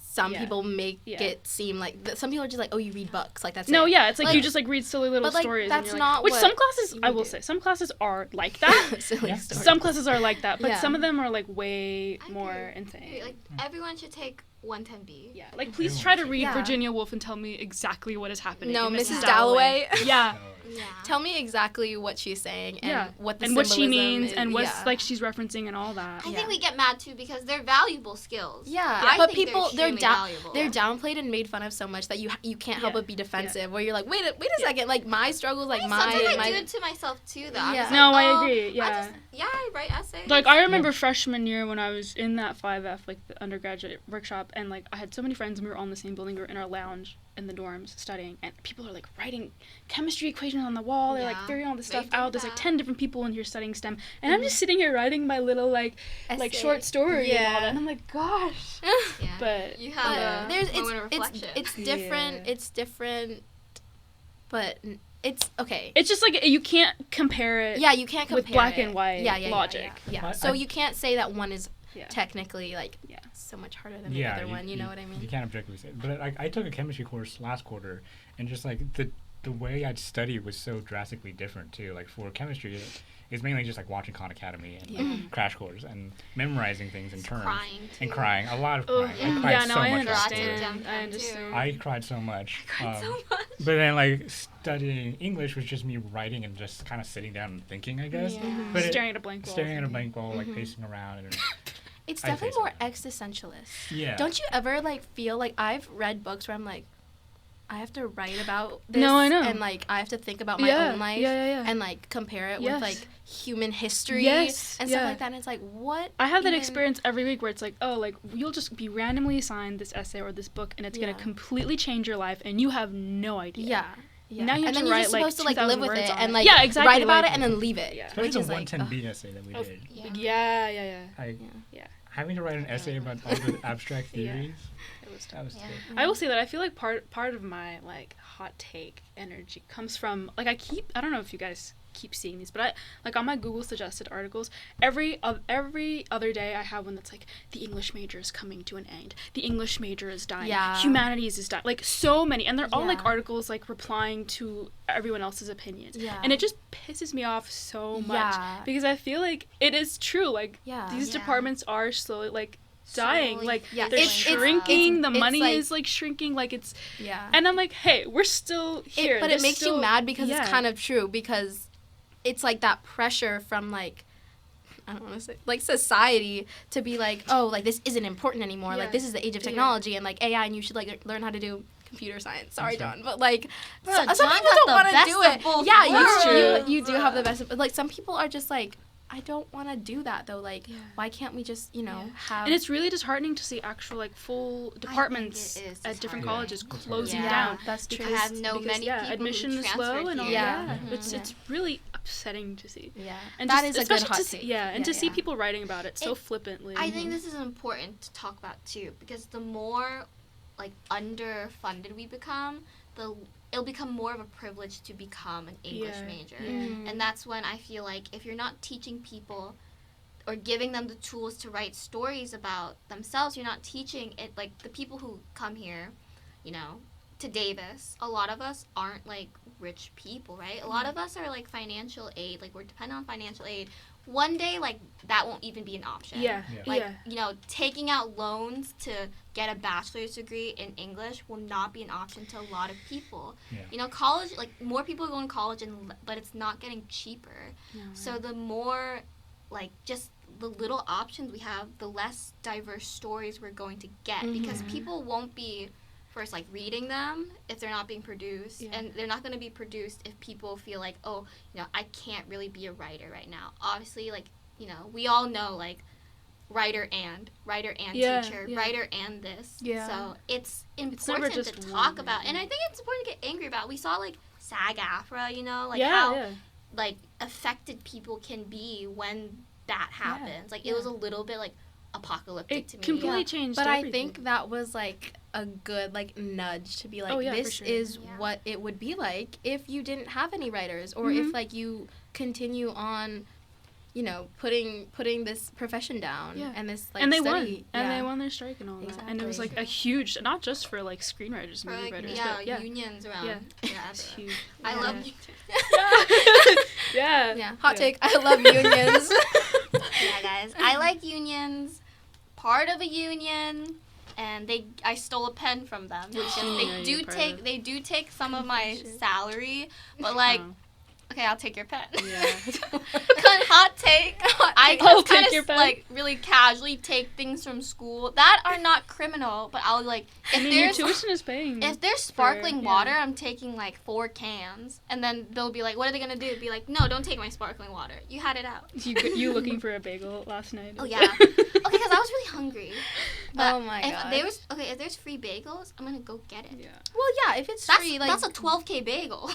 some Yeah. people make Yeah. it seem like. Some people are just like, oh, you read books, like that's No, it. yeah, it's like, Like- you just like read silly little but, like, stories. that's and you're not like, which what some classes, you I will do. say, some classes are like that. Silly Yeah. stories. Some classes are like that, but Yeah. some of them are like way I more agree. insane. like everyone should take 110B. Yeah, like please try to read Yeah. Virginia Woolf and tell me exactly what is happening. No, in Mrs. Dalloway. Dalloway. Yeah, Yeah. Tell me exactly what she's saying and yeah, what the and what she symbolism means is. and what's yeah. like she's referencing and all that. I Yeah. think we get mad too because they're valuable skills. Yeah, I but think people they're they're downplayed and made fun of so much that you can't help Yeah. but be defensive. Where you're like, wait a second, like my struggles, like Sometimes I my do it to myself too, though. I'm Yeah. just No, like, I agree. Yeah. I write essays. Like I remember freshman year when I was in that 5F, like the undergraduate workshop, and like I had so many friends and we were all in the same building. We were in our lounge in the dorms studying, and people are like writing chemistry equations on the wall. They're like Yeah. figuring all this They stuff do out. There's like that. 10 different people in here studying STEM, and I'm just sitting here writing my little like essay. short story and all Yeah. that. And I'm like, gosh. yeah. But you But have a there's moment of reflection. it's different. Yeah. It's different, but it's okay. it's just like you can't compare it. Yeah, you can't compare with black it. and white yeah, logic. Yeah. I- So I- you can't say that one is Yeah. technically like Yeah. so much harder than Yeah, the other one. You know what I You mean? can't objectively say it. But I took a chemistry course last quarter, and just like the way I'd study was so drastically different too. Like for chemistry, it's mainly just like watching Khan Academy and like, crash course and memorizing things in terms and crying. A lot of crying. I cried so much. I understand. I cried so much. I cried so much. But then like studying English was just me writing and just kind of sitting down and thinking, I guess. Yeah. But Staring at a blank wall. Staring at a blank wall, like pacing around. And It's definitely more existentialist. Yeah. Don't you ever like feel like I've read books where I'm like, I have to write about this. No, I know. And like I have to think about my own life. Yeah. And like compare it with like human history and stuff like that. And it's like, what? I have that experience every week where it's like, oh, like you'll just be randomly assigned this essay or this book, and it's gonna completely change your life, and you have no idea. Yeah. Now you have and then to you're write just supposed to like 2,000 live with words it on and it. like write about it and then leave it. Especially which the is like 110B essay that we did. Yeah. Having to write an essay about all the abstract theories. That was tough. I will say that I feel like part of my like hot take energy comes from like I don't know if you guys keep seeing these, but I like on my Google suggested articles every other day I have one that's like the English major is coming to an end, the English major is dying, humanities is dying, like so many, and they're all like articles like replying to everyone else's opinions, and it just pisses me off so much because I feel like it is true, like these departments are slowly like dying, like they're shrinking, the money like, is like shrinking, like it's and I'm like, hey, we're still here, but it makes you mad because it's kind of true, because it's like that pressure from like, I don't want to say like society to be like, oh, like this isn't important anymore, like this is the age of technology and like AI, and you should like learn how to do computer science. Sorry, John, but like some people don't want to do it. Yeah, you do have the best, but like some people are just like, I don't want to do that though. Like, why can't we just, have? And it's really disheartening to see actual like full departments at different colleges closing down. That's true. Because many people admission who is low and all. It's really upsetting to see. Yeah, and that is a good hot take. And to see people writing about it so flippantly. I think this is important to talk about too, because the more like underfunded we become, it'll become more of a privilege to become an English major. And that's when I feel like if you're not teaching people or giving them the tools to write stories about themselves, you're not teaching it, like the people who come here, to Davis, a lot of us aren't like rich people, right? A lot of us are like financial aid, like we're dependent on financial aid. One day, like, that won't even be an option. Taking out loans to get a bachelor's degree in English will not be an option to a lot of people. College, like, more people are going to college, but it's not getting cheaper. So the more, like, just the little options we have, the less diverse stories we're going to get. Because people won't be first, like, reading them if they're not being produced. And they're not going to be produced if people feel like, oh, I can't really be a writer right now. Obviously, like, we all know, like, writer and teacher, writer and this. So it's important to talk about. And I think it's important to get angry about. We saw, like, SAG-AFTRA, how, like, affected people can be when that happens. Like, it was a little bit, like, apocalyptic to me. It completely changed everything. I think that was like a good like nudge to be like, this is what it would be like if you didn't have any writers, or if like you continue on putting this profession down and this like and they study. won they won their strike and all that, and it was like a huge, not just for like screenwriters and movie writers, but unions around. It's huge. I love unions. Hot take, I love unions. Guys, I like unions. Part of a union, and I stole a pen from them because they do take some of my salary, but like, okay, I'll take your pen. Hot take. I just kind of like really casually take things from school that are not criminal, but I'll like your tuition is paying. If there's sparkling water, I'm taking like 4 cans, and then they'll be like, "What are they gonna do?" Be like, "No, don't take my sparkling water. You had it out." You looking for a bagel last night? Oh yeah. Okay, because I was really hungry. But oh my god. If there's free bagels, I'm gonna go get it. Yeah. Well, if it's free, like that's a 12K bagel.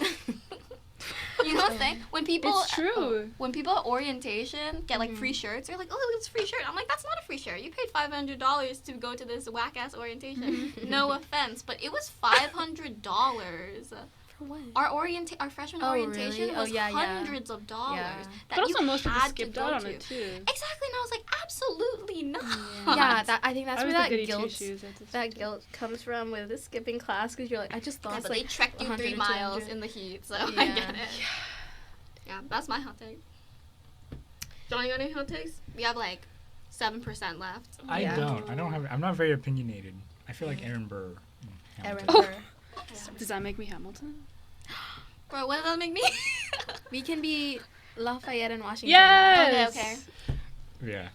You know what I'm saying? When people it's true. When people at orientation get like free shirts, they're like, "Oh, it's a free shirt." I'm like, "That's not a free shirt. You paid $500 to go to this whack ass orientation." No offense, but it was $500 For what? Our freshman Oh, orientation really? Oh, was yeah. hundreds of dollars. Yeah. That But also you most people had skipped to go out on to. it too. Exactly, and I was like, absolutely not. Yeah, I think that's I where was the that goody guilt two-shoes at this that point. guilt comes from with the skipping class because you're like, I just Yeah, lost but like they trekked you 100 3 to miles 200. in the heat, so I Yeah. get it. Yeah, that's my hot take. John, you got any hot takes? We have like 7% left. I Yeah. don't. I'm not very opinionated. I feel like Aaron Burr. Aaron Oh. Burr. Does that make me Hamilton? Bro, what does that make me? We can be Lafayette and Washington. Yes. Okay. Yeah.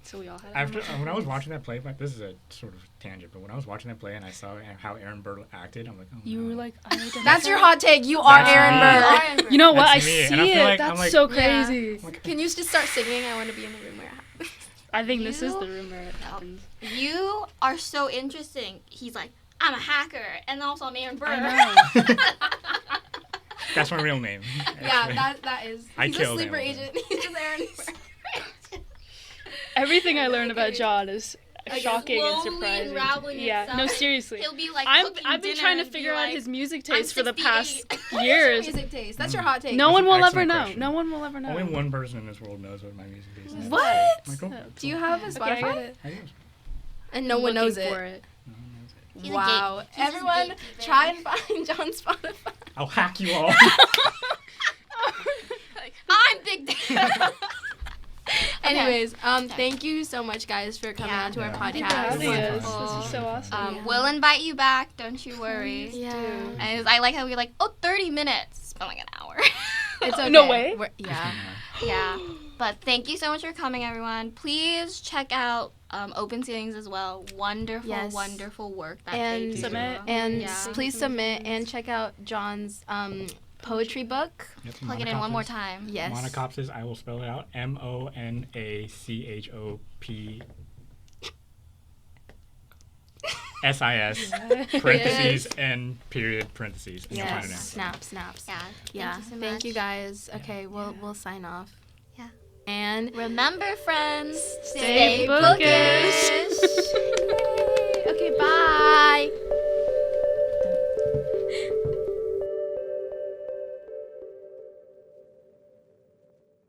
So we all had. After Hamilton. when I was watching that play, but this is a sort of tangent. But when I was watching that play and I saw how Aaron Burr acted, I'm like, oh You no. were like, I identify. That's your hot take. You are That's Aaron me. Burr. You know what? That's I me, see and I feel it. like- I'm That's like- so Yeah. crazy. Like, Can you just start singing? I want to be in the room where it happens. I think this is You- the room where it happens. You are so interesting. He's like, I'm a hacker, and also I'm Aaron Burr. I know. that's my real name. Yeah, that is. I He's a killed sleeper Aaron Burr. agent. He's just Aaron Burr. Everything I learned about Okay. John is Like, shocking and slowly surprising. unraveling Yeah, itself. no, seriously. He'll be like, cooking I've been dinner trying to and be figure out like, his music "I'm taste for the past 68." years. Music taste. That's your hot take. No That's one an will ever excellent know. question. No one will ever know. Only one person in this world knows what my music taste is. What? Michael? Do you have a Okay, I Spotify? got it. I do. And no one knows Looking it. for it. No one knows it. He's a Wow. gate- he's just Everyone, gatekeeping. try and find John's Spotify. I'll hack you all. I'm Big Data. Anyways, thank you so much, guys, for coming Yeah. on to our Yeah. Thank you for podcast. having us. Wonderful. This is so awesome. Yeah. We'll invite you back. Don't you worry. Yeah. And I like how we're like, 30 minutes. It's been like an hour. It's okay. No way. Yeah. Yeah. But thank you so much for coming, everyone. Please check out Open Ceilings as well. Wonderful, Yes. wonderful work that And they do. submit. And Yeah. please submit and check out John's poetry book. Yep, Plug it in one more Monocopsis. time. Yes. Monocopsis, I will spell it out. MONACHOPSIS parentheses and period parentheses. And you'll find it Yes. out. Snaps. Yeah. Yeah. Thank you so Thank much. you guys. Okay, we'll sign off. Yeah. And Remember, friends, stay bookish. Okay, bye.